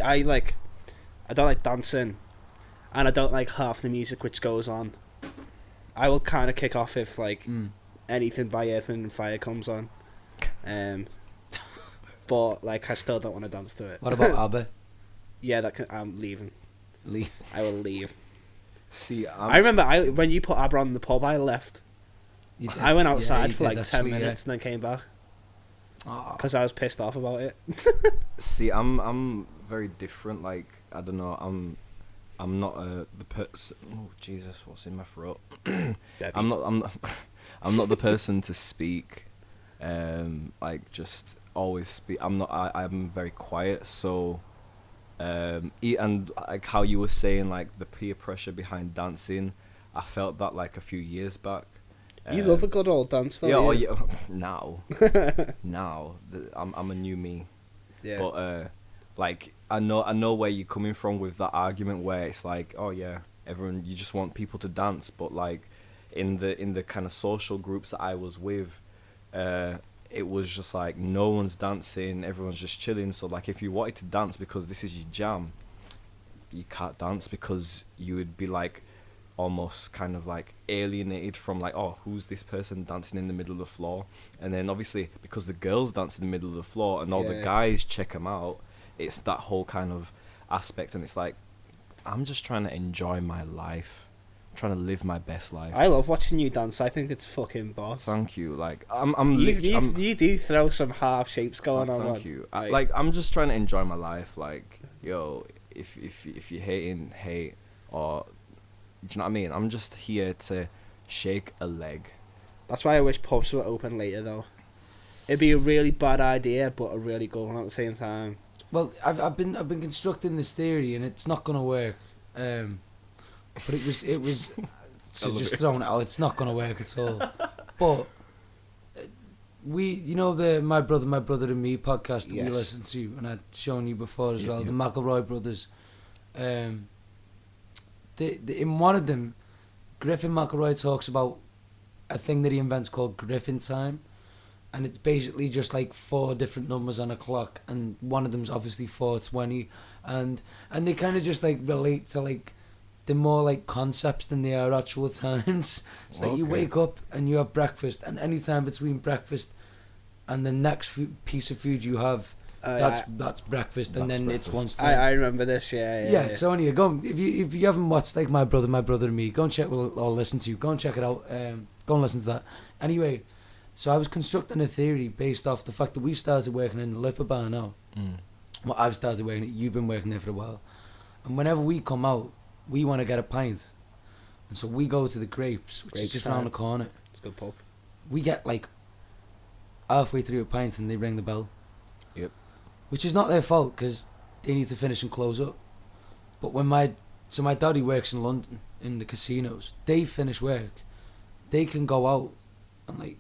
don't like dancing, and I don't like half the music which goes on. I will kind of kick off if like anything by Earth, Wind and Fire comes on. But like I still don't want to dance to it. What about ABBA? Yeah, I'm leaving. Leave. I will leave. See, I remember when you put ABBA on the pub, I left. You did. I went Yeah, outside you for did like 10 actually, yeah. minutes and then came back Oh. because I was pissed off about it. See, I'm very different. Like, I don't know. I'm not the person. Oh Jesus, what's in my throat? I'm not the person to speak. Like, just always speak. I'm very quiet. So, and like how you were saying, like the peer pressure behind dancing, I felt that like a few years back. You love a good old dance, though. Yeah, Yeah, oh, yeah. Now, I'm a new me. yeah. But like I know where you're coming from with that argument where it's like, oh yeah, everyone, you just want people to dance, but like in the kind of social groups that I was with, it was just like no one's dancing, everyone's just chilling. So like if you wanted to dance because this is your jam, you can't dance because you would be like almost kind of like alienated from like, oh, who's this person dancing in the middle of the floor? And then obviously because the girls dance in the middle of the floor and all the guys check them out, it's that whole kind of aspect. And it's like, I'm just trying to enjoy my life, I'm trying to live my best life. I love watching you dance. I think it's fucking boss. Thank you. Like You do throw some half shapes going on. Thank you. Like I'm just trying to enjoy my life. Like, yo, if you're hating, hate, or do you know what I mean? I'm just here to shake a leg. That's why I wish pubs were open later, though. It'd be a really bad idea, but a really good one at the same time. Well, I've been constructing this theory and it's not gonna work. But it was so just throwing it out. It's not gonna work at all. But you know the My Brother and Me podcast that we listened to, and I'd shown you before as well. The McElroy brothers. In one of them, Griffin McElroy talks about a thing that he invents called Griffin time, and it's basically just like 4 different numbers on a clock, and one of them's obviously 4:20, and they kind of just like relate to like they're more like concepts than they are actual times. It's like you wake up and you have breakfast, and any time between breakfast and the next piece of food you have, That's breakfast, and That's then breakfast. it's lunchtime. I remember this. Yeah. So anyway, go if you haven't watched like My Brother and Me, go and check or listen to. Go and check it out. Go and listen to that. Anyway, so I was constructing a theory based off the fact that we started working in the Liquor Bar now. Well, I've started working. You've been working there for a while, and whenever we come out, we want to get a pint, and so we go to the Grapes, which is just around the corner. It's a good pub. We get like halfway through a pint, and they ring the bell. Yep. Which is not their fault because they need to finish and close up. But when my daddy works in London in the casinos, they finish work, they can go out and like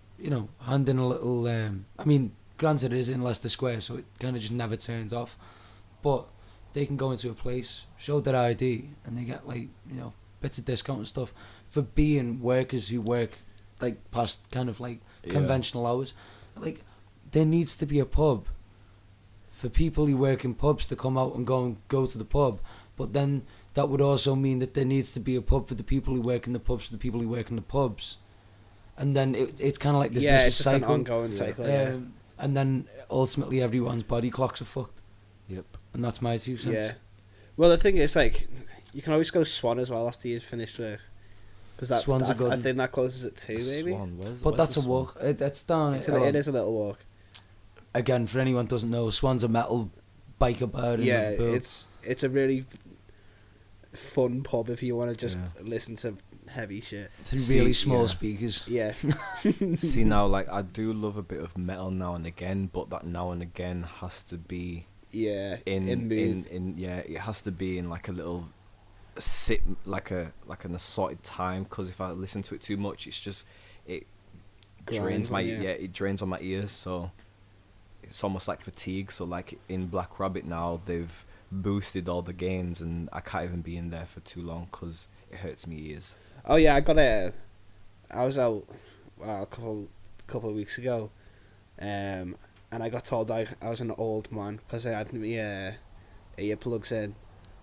hand in a little. I mean, granted it is in Leicester Square, so it kind of just never turns off. But they can go into a place, show their ID, and they get like bits of discount and stuff for being workers who work like past kind of like conventional hours. Like there needs to be a pub for people who work in pubs to come out and go to the pub, but then that would also mean that there needs to be a pub for the people who work in the pubs for the people who work in the pubs, and then it's kind of like this vicious it's cycle. an ongoing cycle. And then ultimately everyone's body clocks are fucked. Yep. And that's my 2 cents. Yeah. Well, the thing is, like, you can always go Swan as well after you've finished work. Because Swan's a good. I think that closes at 2, maybe. Swan, But that's a walk. That's down. It is a little walk. Again, for anyone who doesn't know, Swan's a metal biker bar in Liverpool. It's a really fun pub if you want to just listen to heavy shit. Through really small speakers. Yeah. See now, like I do love a bit of metal now and again, but that now and again has to be in mood. It has to be in like a little sit like an assorted time, because if I listen to it too much, it drains my it drains on my ears, so it's almost like fatigue. So like in Black Rabbit now, they've boosted all the gains and I can't even be in there for too long because it hurts me ears. Oh yeah, I was out a couple of weeks ago, and I got told I was an old man because I had my earplugs in,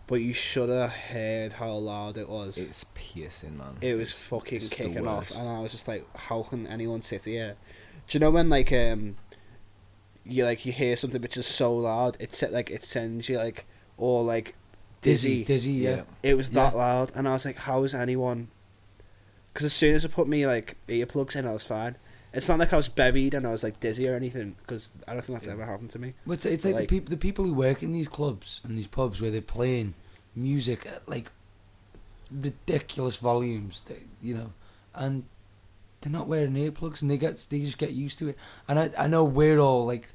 but you should have heard how loud it was. It's piercing, man. It was fucking it's kicking off, and I was just like, how can anyone sit here? Do you know when like you hear something which is so loud, it sends you like all like dizzy. Yeah. It was that loud, and I was like, how is anyone? Because as soon as I put me like earplugs in, I was fine. It's not like I was buried and I was like dizzy or anything, because I don't think that's ever happened to me. But it's like the people who work in these clubs and these pubs where they're playing music at like ridiculous volumes, and they're not wearing earplugs, and they just get used to it. And I know we're all like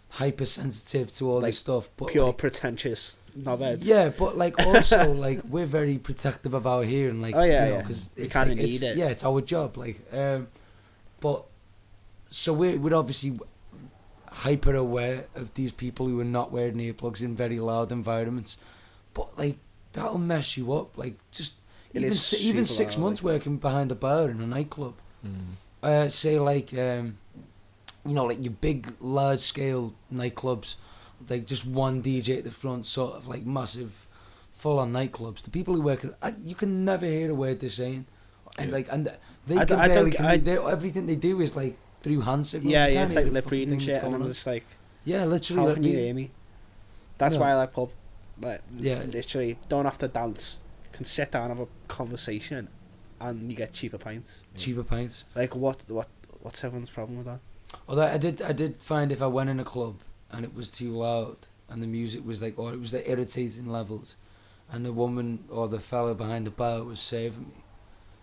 hypersensitive to all Like, this stuff, but pure like, pretentious knobheads. yeah, but like also like we're very protective of our hearing, like because we kind of need it. Yeah, it's our job, like but so we're obviously hyper aware of these people who are not wearing earplugs in very loud environments, but like that'll mess you up. Like just even 6 loud, months working behind a bar in a nightclub. Say like like your big large scale nightclubs, like just one DJ at the front, sort of like massive full on nightclubs. The people who work you can never hear a word they're saying, and they can barely communicate. Everything they do is like through hand signals. Yeah, it's like lip reading shit, and I'm just like, literally. how can you hear me? That's why I like pub. Like, Yeah. literally, don't have to dance. You can sit down, have a conversation, and you get cheaper pints. Cheaper pints. Like, what's everyone's problem with that? Although I did find if I went in a club and it was too loud and the music was like, or it was like irritating levels, and the woman or the fella behind the bar was saving me,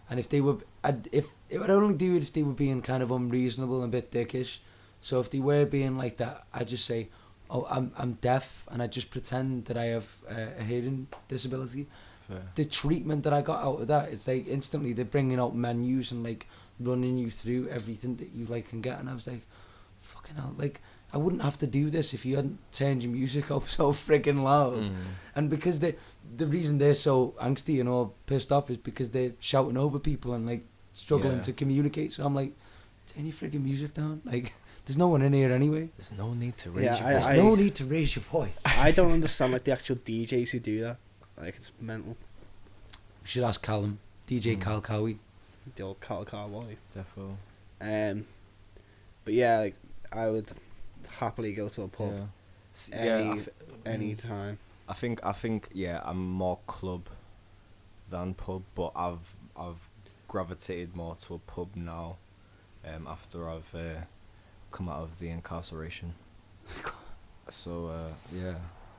and if they were, I'd only do it if they were being kind of unreasonable and a bit dickish. So if they were being like that, I'd just say, oh, I'm deaf, and I just pretend that I have a hearing disability. Fair. The treatment that I got out of that, it's like instantly they're bringing out menus and like running you through everything that you like can get, and I was like, fucking hell, like I wouldn't have to do this if you hadn't turned your music up so freaking loud. And because the reason they're so angsty and all pissed off is because they're shouting over people and like struggling to communicate. So I'm like, turn your freaking music down, like there's no one in here anyway. There's no need to raise your voice. There's no need to raise your voice. I don't understand like the actual DJs who do that. Like, it's mental. We should ask Callum, DJ Cal Cowie. The old cowboy. Defo. But yeah, like I would happily go to a pub. Yeah. any time. I think yeah, I'm more club than pub, but I've gravitated more to a pub now, after I've come out of the incarceration. So yeah,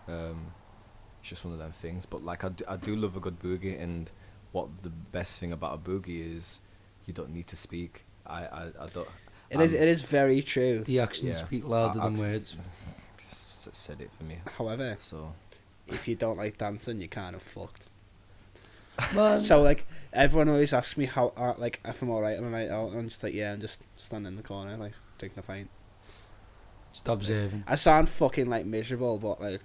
it's just one of them things. But like I do love a good boogie, and what the best thing about a boogie is, you don't need to speak. I don't. It is very true. The actions speak louder than words. Said it for me. However, So if you don't like dancing, you're kind of fucked. Man. So like everyone always asks me how like if I'm alright on a night out, and I'm just like, yeah, I'm just standing in the corner like drinking a pint. Just observing. I sound fucking like miserable, but like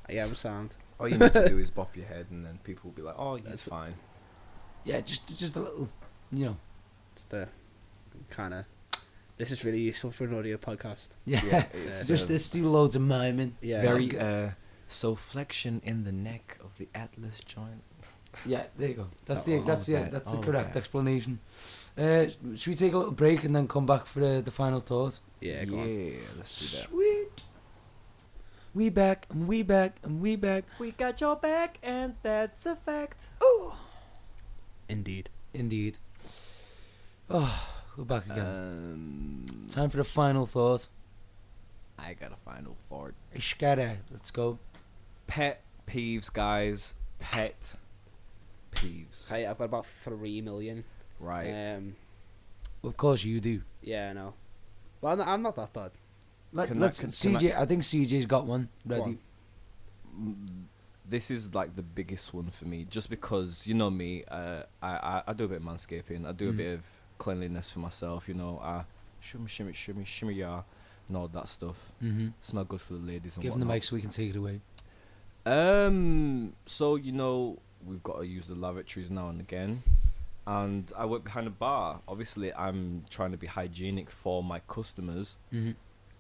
I am sound. all you need to do is bop your head, and then people will be like, "Oh, he's fine." Yeah, just a little, you know. Just the kind of. This is really useful for an audio podcast. Yeah, it's, just do loads of miming. Yeah. very so flexion in the neck of the atlas joint. Yeah, there you go. That's Oh, the oh, correct okay. explanation. Should we take a little break and then come back for the final thoughts? Yeah, go on. Yeah, let's do that. Sweet. We back and we back and we back. We got your back, and that's a fact. Ooh. Indeed. Indeed. Oh, we're back again. Time for the final thought. I got a final thought. Ishkara, let's go. Pet peeves, guys. Pet peeves. Hey, I've got about 3 million. Right. Of course you do. Yeah, I know. Well, I'm not that bad. Let's CJ. I think CJ's got one ready. This is like the biggest one for me, just because you know me. I do a bit of manscaping. I do a bit of cleanliness for myself. You know, shimmy, yeah, and all that stuff. Mm-hmm. Smell good for the ladies and Give him the whatnot. mic so we can take it away. So you know, we've got to use the lavatories now and again, and I work behind a bar. Obviously, I'm trying to be hygienic for my customers. Mm-hmm.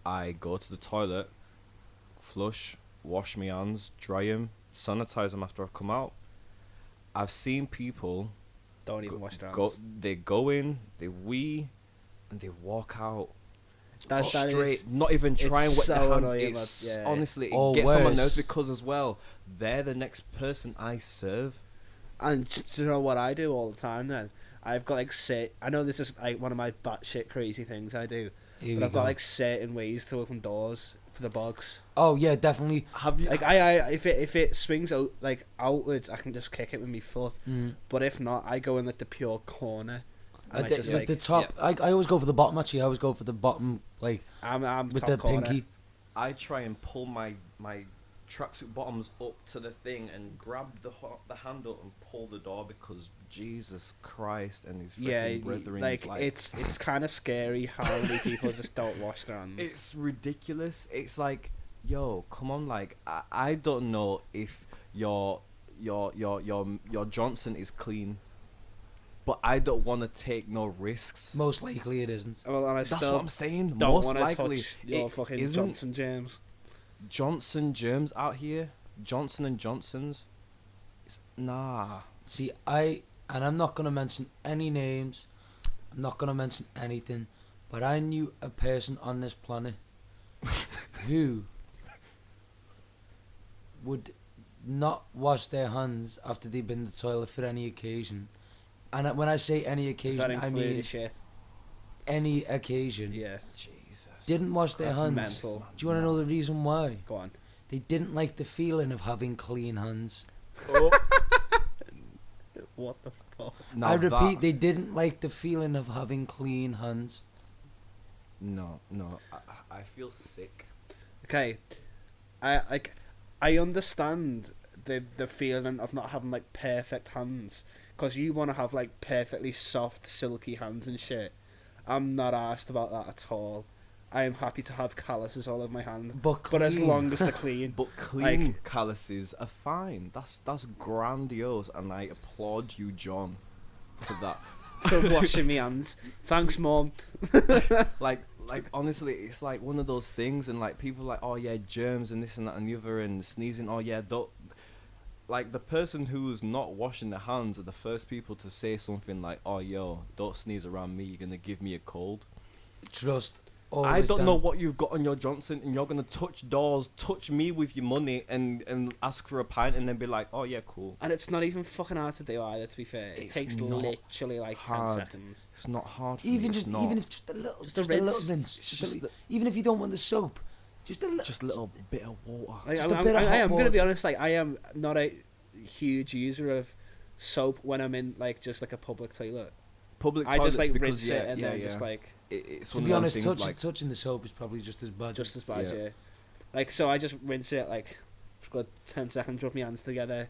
I go to the toilet, flush, wash my hands, dry them, sanitize them after I've come out. I've seen people Don't even wash their go. hands. They go in, they wee, and they walk out. That Straight, is- not even try and wet so their hands. annoying, It's yeah. honestly, it Or gets on my worse. nerves because as well, they're the next person I serve. And do you know what I do all the time then? I've got like I know this is like one of my batshit crazy things I do, Here but we I've go. got like certain ways to open doors for the bogs. Oh yeah, definitely. Have you? Like I if it swings out like outwards, I can just kick it with my foot. Mm. But if not, I go in like the pure corner. And I The, just the, like the top. I always go for the bottom. Actually, I always go for the bottom, like I'm with top the corner. pinky. I try and pull my tracksuit bottoms up to the thing and grab the handle and pull the door, because Jesus Christ and his Yeah, freaking brethren. like it's kind of scary how many people just don't wash their hands. It's ridiculous. It's like, yo, come on, like I don't know if your Johnson is clean, but I don't want to take no risks. Most likely it isn't. Well, and I That's still what I'm saying. don't Most want to likely, touch your it fucking isn't. Johnson James. Johnson germs out here. Johnson and Johnsons. It's, nah. See, I'm not gonna mention any names. I'm not gonna mention anything. But I knew a person on this planet who would not wash their hands after they've been to the toilet for any occasion. And when I say any Does that occasion, I include mean shit? any occasion. Yeah, Jesus. Didn't wash their That's hands. mental. Do you want to know the reason why? go on. They didn't like the feeling of having clean hands. What the fuck? Now I repeat, that- they didn't like the feeling of having clean hands. No. I feel sick. Okay, I understand the feeling of not having like perfect hands, because you want to have like perfectly soft, silky hands and shit. I'm not asked about that at all. I am happy to have calluses all over my hand, But as clean. long as they're clean. But clean calluses are fine. That's grandiose, and I applaud you, John, to that. For washing my hands. Thanks, Mom. like honestly, it's like one of those things, and like people are like, oh yeah, germs and this and that and the other, and sneezing. Oh yeah, don't. Like the person who's not washing their hands are the first people to say something like, oh yo, don't sneeze around me. You're gonna give me a cold. Trust. I don't down. know what you've got on your Johnson, and you're gonna touch doors, touch me with your money, and ask for a pint, and then be like, oh yeah, cool. And it's not even fucking hard to do either. To be fair, it It's takes not literally like hard. 10 seconds. It's not hard. For Even me, just it's not. even if just a little, Just just a a little rinse. rinse. It's Just just a even if you don't want the soap, just a little. just a little bit of water. Like, Just a bit of I hot am gonna be water. honest. Like, I am not a huge user of soap when I'm in like just like a public toilet. Public I toilets just like because rinse yeah, it and yeah, then yeah. just like It's To one be of them honest, things like touching the soap is probably just as bad. just as bad. Yeah. Yeah. Like, so I just rinse it like for a good 10 seconds, rub my hands together,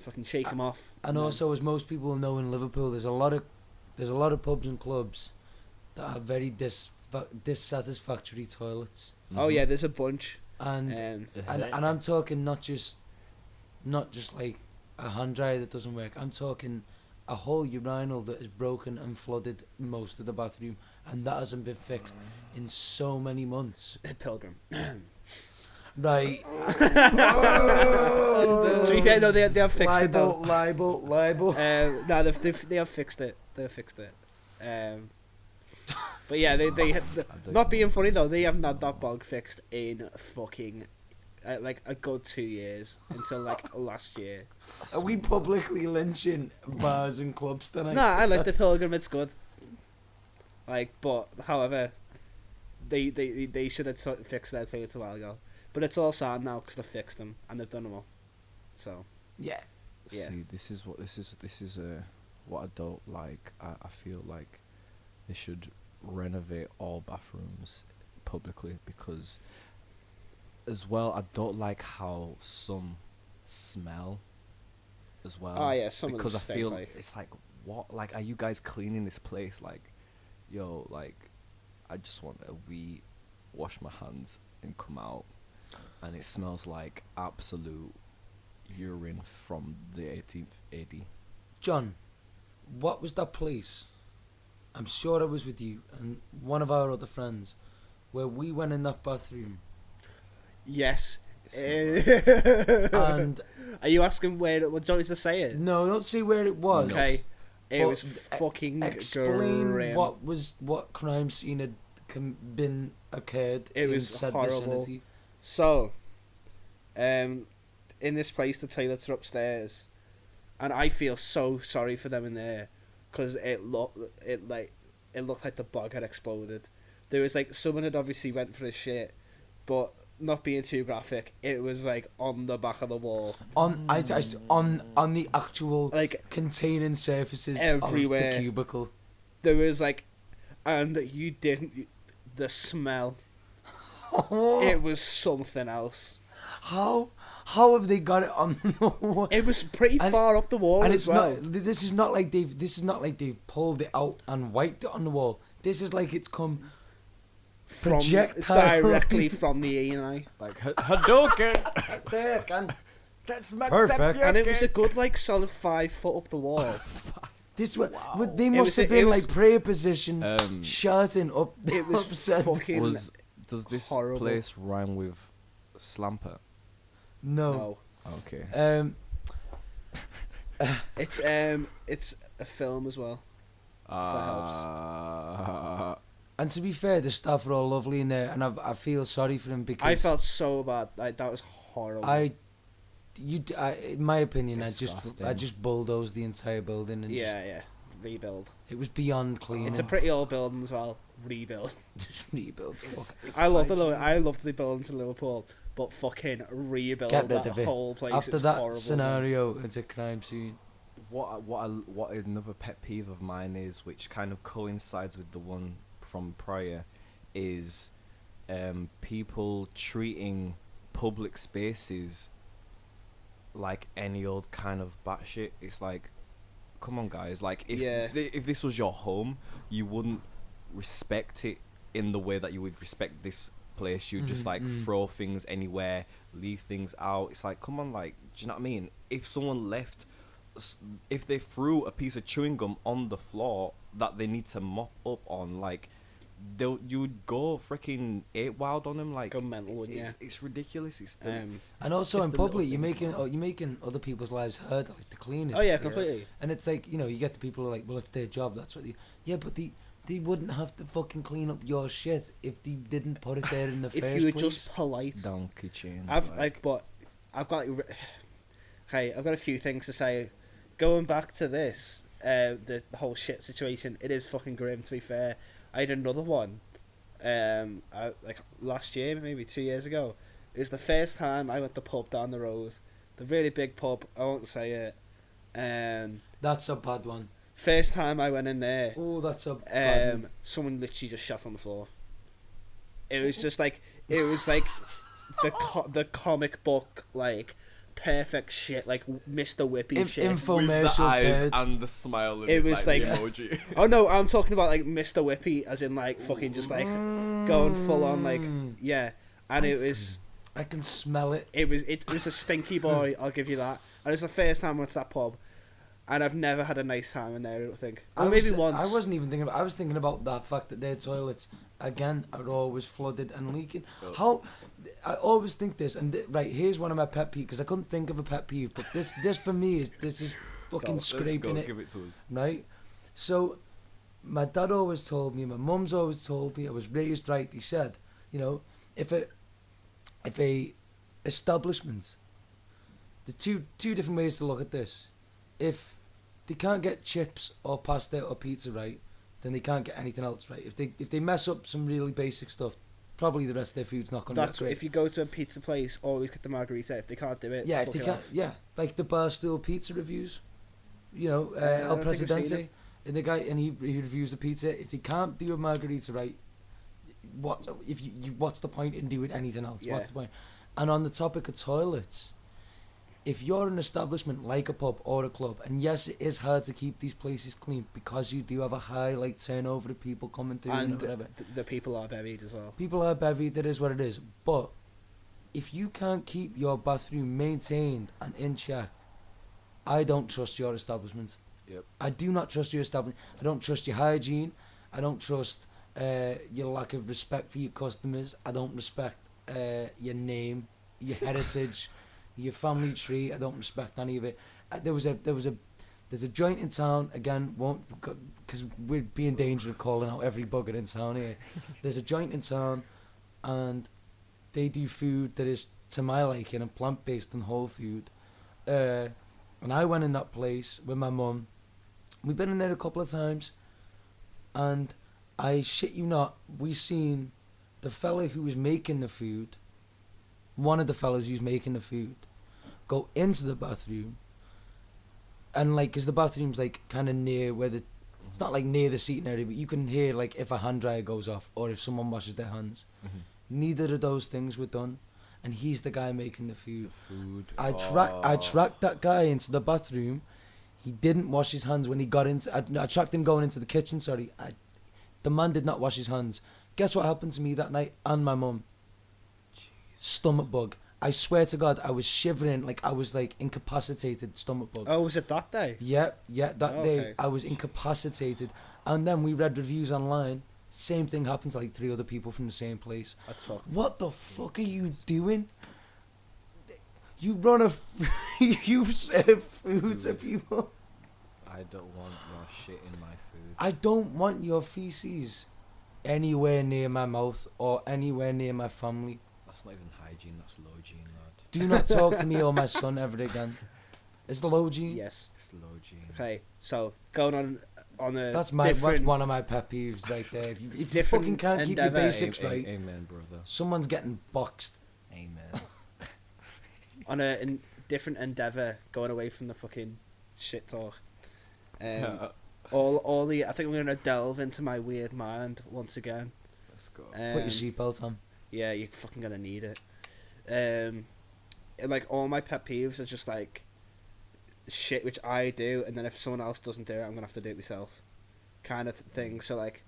fucking shake them off. And then- also, as most people know in Liverpool, there's a lot of pubs and clubs that have very dissatisfactory toilets. Oh yeah, there's a bunch. And and I'm talking not just like a hand dryer that doesn't work. I'm talking a whole urinal that is broken and flooded most of the bathroom, and that hasn't been fixed in so many months. Pilgrim. Right. To be fair, no, they have fixed it though. libel. No, they have fixed it. They've fixed it. But yeah, they not being funny though. They haven't had that bog fixed in fucking like a good 2 years until like last year. Are we publicly lynching bars and clubs tonight? No, I like the Pilgrim. It's good. Like, but however, they should have fixed their toilets a while ago. But it's all sad now because they've fixed them and they've done them all. So Yeah. Yeah. See, this is what I don't like. I feel like they should renovate all bathrooms publicly, because as well I don't like how some smell as well. oh yeah, some Because I of them feel stink, like. it's like, what, like, are you guys cleaning this place? Like, yo, like, I just want to wash my hands and come out, and it smells like absolute urine from the 18th AD. John, what was that place? I'm sure I was with you and one of our other friends, where we went in that bathroom Yes. It's not right. and Are you asking where? What do you want me to say it? no, don't see where it was. Okay. It But was fucking Explain grim. what crime scene had been occurred It in was said horrible. vicinity. So, in this place, the toilets are upstairs, and I feel so sorry for them in there, because it looked like the bog had exploded. There was like someone had obviously went for a shit, but not being too graphic, it was like on the back of the wall, On on the actual like containing surfaces Everywhere. of the cubicle. there was like, and the smell. It was something else. How have they got it on the wall? It was pretty And- far up the wall And as it's well. not. This is not like they've pulled it out and wiped it on the wall. This is like it's come From projectile. directly from the ENI. Like, Hadouken! there, can. That's Perfect. And it was a good like solid 5 foot up the wall. This was. But they It must was have a- been it was- like prayer position, shouting up. It was upset. fucking Does this horrible. place rhyme with Slamper? No. no. Okay. It's a film as well. And to be fair, the staff are all lovely in there, and I feel sorry for them because I felt so bad. Like, that was horrible. in my opinion, I Disgusting. just bulldozed the entire building and yeah. Rebuild. it was beyond clean. It's a pretty old building as well. Rebuild. just rebuilt. Fuck. I love the buildings in Liverpool, but fucking rebuild Get rid that of it. whole place. After It's that horrible, scenario, it's a crime scene. What another pet peeve of mine is, which kind of coincides with the one from prior, is people treating public spaces like any old kind of batshit. It's like, come on, guys. Like, if this was your home, you wouldn't respect it in the way that you would respect this place. You'd just like throw things anywhere, leave things out. It's like, come on, like, do you know what I mean? If they threw a piece of chewing gum on the floor that they need to mop up on, like, you would go freaking 8 wild on them. Like, Go mental, wouldn't you? it's ridiculous. It's And it's also the in little public, you're things, man. making other people's lives harder, like the cleaners. Oh yeah, completely. And it's like, you get the people who are like, well, it's their job. That's what they. Yeah, but they wouldn't have to fucking clean up your shit if they didn't put it there in the first place. If you were just polite. Donkey chains. I've got I've got a few things to say. Going back to this, the whole shit situation, it is fucking grim, to be fair. I had another one, like last year, maybe 2 years ago. It was the first time I went to the pub down the road, the really big pub. I won't say it. That's a bad one. First time I went in there. Oh, that's a bad one. Someone literally just shot on the floor. It was just like the comic book like perfect shit, like Mr. Whippy shit. Infomercial with the eyes turd. and the smile. It was like the emoji. Oh no, I'm talking about like Mr. Whippy, as in like fucking just like going full on like yeah. And it was. I can smell it. It was a stinky boy. I'll give you that. And it's the first time I went to that pub, and I've never had a nice time in there. I don't think. Or maybe once. I wasn't even thinking about. I was thinking about that fact that their toilets again are always flooded and leaking. Oh. How? I always think this, and right here's one of my pet peeves, because I couldn't think of a pet peeve, but this for me is fucking scraping it. Give it to us. Right. So, my dad always told me, my mum's always told me, I was raised right. He said, you know, if a establishment, there's two different ways to look at this. If they can't get chips or pasta or pizza right, then they can't get anything else right. If they mess up some really basic stuff, probably the rest of their food's not going to be That's great. if you go to a pizza place, always get the margarita. If they can't do it, Yeah, if fuck they it can't, off. yeah, like the Barstool pizza reviews, you know, I El don't think I've seen Presidente, it. and the guy, and he reviews the pizza. If they can't do a margarita right, what's the point in doing anything else? Yeah. What's the point? And on the topic of toilets, if you're an establishment like a pub or a club, and yes, it is hard to keep these places clean because you do have a high like turnover of people coming through and whatever. The people are buried as well. People are bevied, that is what it is. But if you can't keep your bathroom maintained and in check, I don't trust your establishment. Yep. I do not trust your establishment. I don't trust your hygiene. I don't trust your lack of respect for your customers. I don't respect your name, your heritage, your family tree. I don't respect any of it. There's a joint in town, again, won't, because we'd be in danger of calling out every bugger in town here. There's a joint in town, and they do food that is to my liking and plant-based and whole food. And I went in that place with my mum. We've been in there a couple of times, and I shit you not, we seen the fella who was making the food, one of the fellas who's making the food, go into the bathroom, and like, cause the bathroom's like kind of near where it's not like near the seating area, but you can hear like if a hand dryer goes off or if someone washes their hands. Mm-hmm. Neither of those things were done, and he's the guy making the food. I Oh. tracked that guy into the bathroom. He didn't wash his hands when he got into. I tracked him going into the kitchen. Sorry, the man did not wash his hands. Guess what happened to me that night and my mum? Stomach bug. I swear to God, I was shivering, like I was like incapacitated. Stomach bug. Oh, was it that day? Yeah, that day Okay. I was incapacitated, and then we read reviews online. Same thing happened to like 3 other people from the same place. That's fucked. What the fuck are you doing? You you serve food to people. I don't want your shit in my food. I don't want your feces anywhere near my mouth or anywhere near my family. That's not even hygiene, that's low gene, lad. Do not talk to me or my son ever again. Is the low G? Yes. It's low gene. Okay, so going on a That's different, one of my pet peeves right there. If you different fucking can't keep your endeavour. basics right, Amen, brother. someone's getting boxed. Amen. on a different endeavour, going away from the fucking shit talk. All the I think we're gonna delve into my weird mind once again. Let's go. Put your seatbelt on. Yeah, you're fucking gonna need it. And, like all my pet peeves are just like shit which I do, and then if someone else doesn't do it, I'm gonna have to do it myself, kind of thing. So like,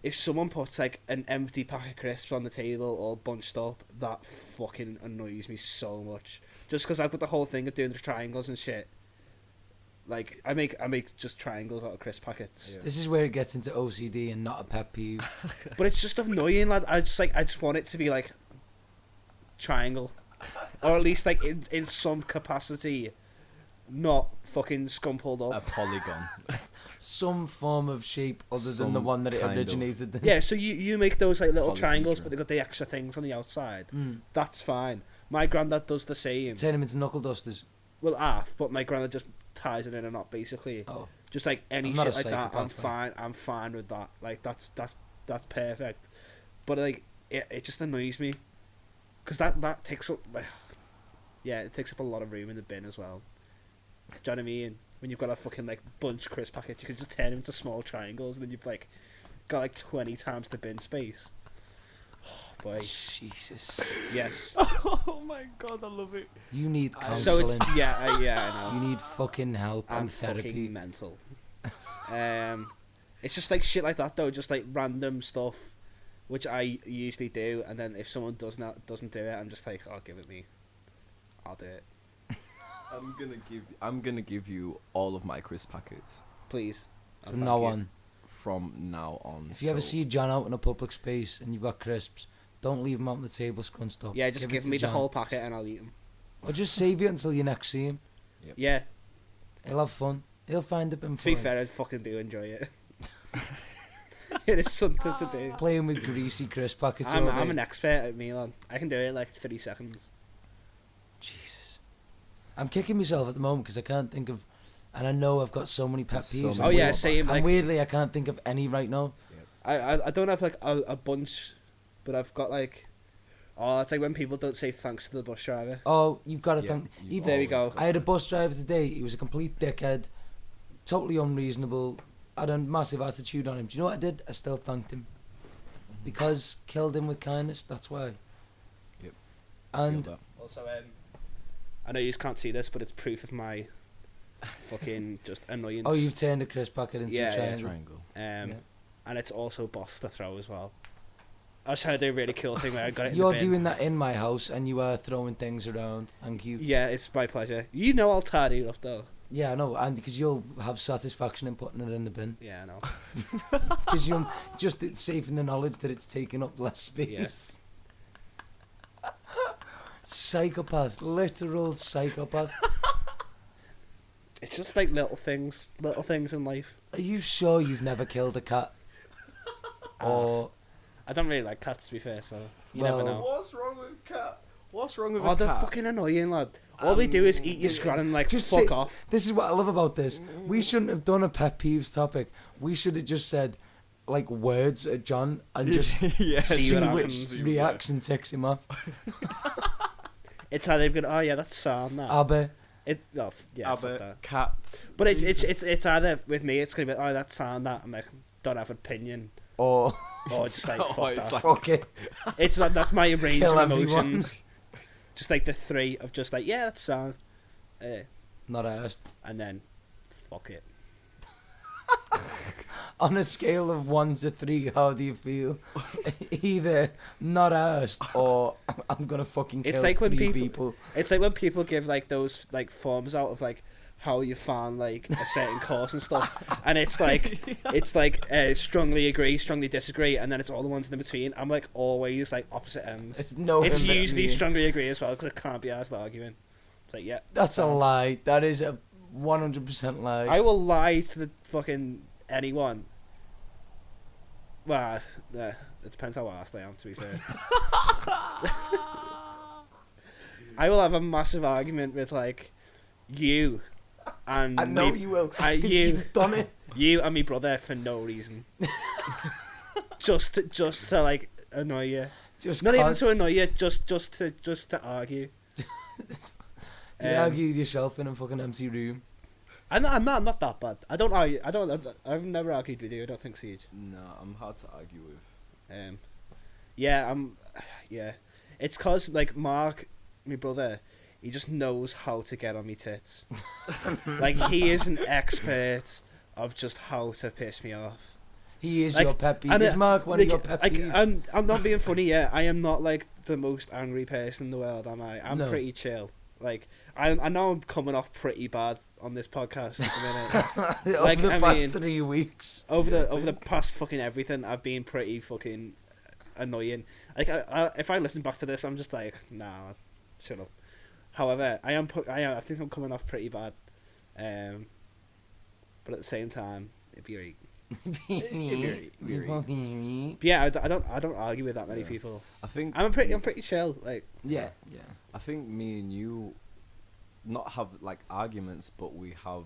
if someone puts like an empty pack of crisps on the table all bunched up, that fucking annoys me so much. Just because I've got the whole thing of doing the triangles and shit. Like I make just triangles out of crisp packets. Yeah. This is where it gets into OCD and not a pet peeve. But it's just annoying, lad. I just want it to be like triangle, or at least like in some capacity, not fucking scumpled A up. polygon. some form of shape other than the Some one that it kind of- originated in. Yeah, so you make those like little Polyhedron. triangles, but they got the extra things on the outside. That's fine. My granddad does the same. Turn them into knuckle dusters. Well, half, but my granddad just ties it in a knot, basically. Oh. Just like any I'm not shit a like that, I'm psychopath, fine. I'm fine with that. Like that's perfect. But like it just annoys me, because that takes up yeah, it takes up a lot of room in the bin as well. Do you know what I mean? When you've got a fucking like bunch crisp packets, you can just turn them into small triangles, and then you've like got like 20 times the bin space. Oh, boy, Jesus. yes. Oh my god, I love it. You need So counselling. it's yeah, I know. You need fucking help I'm and therapy. fucking mental. It's just like shit like that though, just like random stuff, which I usually do, and then if someone doesn't do it, I'm just like, oh, give it me, I'll do it, I'm gonna give you all of my crisp packets please. From now on. from now on. If you ever so- see John out in a public space and you've got crisps, don't leave them out on the table scrunched up. Yeah, just it give to me the John. whole packet and I'll eat them. Or just save it until you next see him. Yeah, He'll have fun. He'll find it to be before. fair, I fucking do enjoy it. It is something to do. Playing with greasy crisp packets all day. I'm an expert at Milan. I can do it in like 30 seconds. Jesus. I'm kicking myself at the moment because I can't think of... And I know I've got so many pet There's so peeves. many. Oh yeah, same. And Like weirdly, I can't think of any right now. I don't have like a bunch, but I've got like, oh, it's like when people don't say thanks to the bus driver. Oh, you've got to Yeah, thank... you've Even, There we always go. got I had a to. bus driver today. He was a complete dickhead. Totally unreasonable. I had a massive attitude on him. Do you know what I did? I still thanked him. Because killed him with kindness. That's why. Yep. And Feel that. Also, I know you can't see this, but it's proof of my fucking just annoyance. oh, you've turned a crisp packet into Yeah, a yeah, triangle. Triangle. Yeah. And it's also boss to throw as well. I was trying to do a really cool thing where I got it in You're the bin. doing that in my house, and you are throwing things around. Thank you. Yeah, it's my pleasure. You know I'll tidy it up though. Yeah, I know, and because you'll have satisfaction in putting it in the bin. Yeah, I know. Because you'll just it's safe in the knowledge that it's taking up less space. Psychopath, literal psychopath. It's just like little things in life. Are you sure you've never killed a cat? Or I don't really like cats, to be fair, so you Well- never know. What's wrong with cat? What's wrong with Oh, a they're cat? fucking annoying, lad. All they do is eat your scran and like just fuck say- off. this is what I love about this. We shouldn't have done a pet peeves topic. We should have just said like words at John and just Yes. see See what which happens. reacts and ticks him off. It's how they've gone. Oh yeah, that's Sam. That. Abba. Yeah, fuck that. Cats. But it's Jesus. it's either with me. It's gonna be oh that's Sam. That I'm like don't have opinion Or or just like Oh, fuck it's that. like- fuck it. It's that's my range Kill of everyone. emotions. Just like the three of just like yeah that's Sam, Not asked. and then fuck it. On a scale of 1 to 3, how do you feel? Either not asked or I'm gonna fucking kill It's like when 3 people- people. It's like when people give like those like forms out of like how you found like a certain course and stuff, and it's like strongly agree, strongly disagree, and then it's all the ones in between. I'm like always like opposite ends. It's no It's in usually between. strongly agree as well because I can't be asked arguing. It's like yeah, That's a sound. lie. That is a 100% lie. I will lie to the fucking anyone. Well, it depends how arsed I am. To be fair, I will have a massive argument with like you and I know me- you will. I- 'cause you- You've done it. you and my brother for no reason. just to like annoy you. Just Not even 'cause to annoy you, just to argue. you argue with yourself in a fucking empty room. I'm not that bad. I don't argue. I've never argued with you. I don't think, Siege. No, I'm hard to argue with. Yeah. It's cause like Mark, my brother, he just knows how to get on me tits. Like he is an expert of just how to piss me off. He is Like, your pet peeve. and, Is Mark one of your pet like, peeves? I'm not being funny. Yeah, I am not like the most angry person in the world. Am I? I'm No. pretty chill. Like I know I'm coming off pretty bad on this podcast at the minute. Over like, the I past mean- 3 weeks. over the past fucking everything, I've been pretty fucking annoying. Like if I listen back to this, I'm just like, nah, shut up. However, I think I'm coming off pretty bad. But at the same time, It'd be right. Yeah, But yeah, I don't argue with that many people. I think I'm pretty chill. Like, yeah. I think me and you not have like arguments, but we have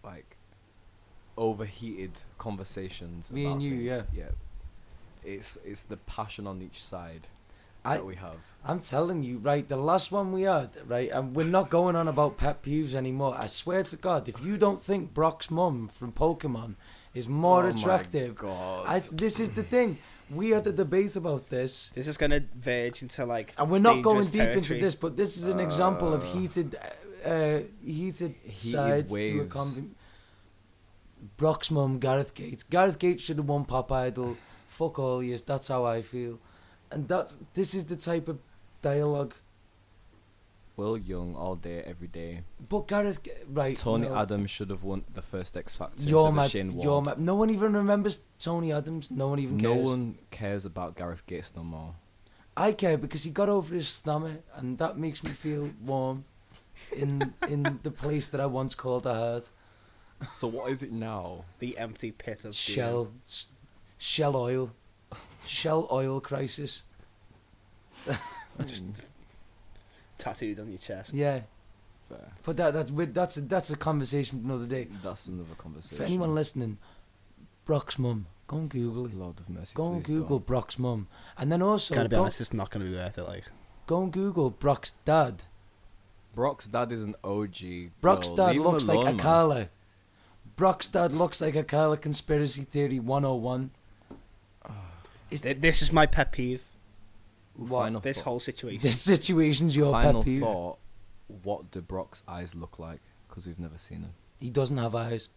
like overheated conversations. Me about and you, things. yeah. It's the passion on each side I- that we have. I'm telling you, right, the last one we had, right, and we're not going on about pet peeves anymore. I swear to God, if you don't think Brock's mum from Pokemon is more attractive, Oh my God. this is the thing. We had a debate about this, this is gonna verge into like. and we're not going dangerous deep territory. into this, but this is an example of heated sides to a waves. Brock's mum, Gareth Gates. Gareth Gates should have won Pop Idol. Fuck all yous. That's how I feel. And this is the type of dialogue. Will Young all day, every day. But Gareth, right? Tony no. Adams should have won the first X Factor You're instead of mad. Shane You're Ward. mad. No one even remembers Tony Adams. No one even cares. No one cares about Gareth Gates no more. I care because he got over his stomach, and that makes me feel warm in the place that I once called a heart. So what is it now? The empty pit of Shell oil crisis. just tattooed on your chest. Yeah, Fair. but that's a conversation for another day. That's another conversation. For anyone listening, Brock's mum, go and Google it. Lord of mercy. Go and please Google don't. Brock's mum, and then also Gotta be go, honest, it's not gonna be worth it. Like, go and Google Brock's dad. Brock's dad is an OG. Brock's Bro, dad leave him looks like alone, a man. Carla. Brock's dad looks like a Carla conspiracy theory 101. this is my pet peeve. What? Final This thought. whole situation. This situation's your Final pet peeve. thought. What do Brock's eyes look like? Because we've never seen him. He doesn't have eyes.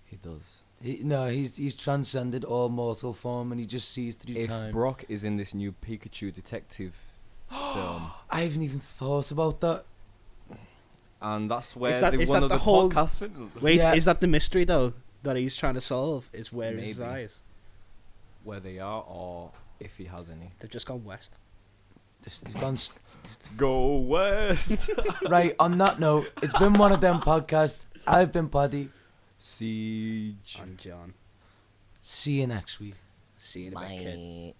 He does. He's transcended all mortal form and he just sees through If time. Brock is in this new Pikachu detective film, I haven't even thought about that. and that's where Is that one of the the whole- podcast film, Wait, Yeah. is that the mystery though that he's trying to solve? Is where is his Maybe. eyes? where they are, or if he has any. They've just gone west. He's gone. Go west. Right, on that note, it's been one of them podcasts. I've been Paddy. Siege. And John. See you next week. See you in a bit, kid.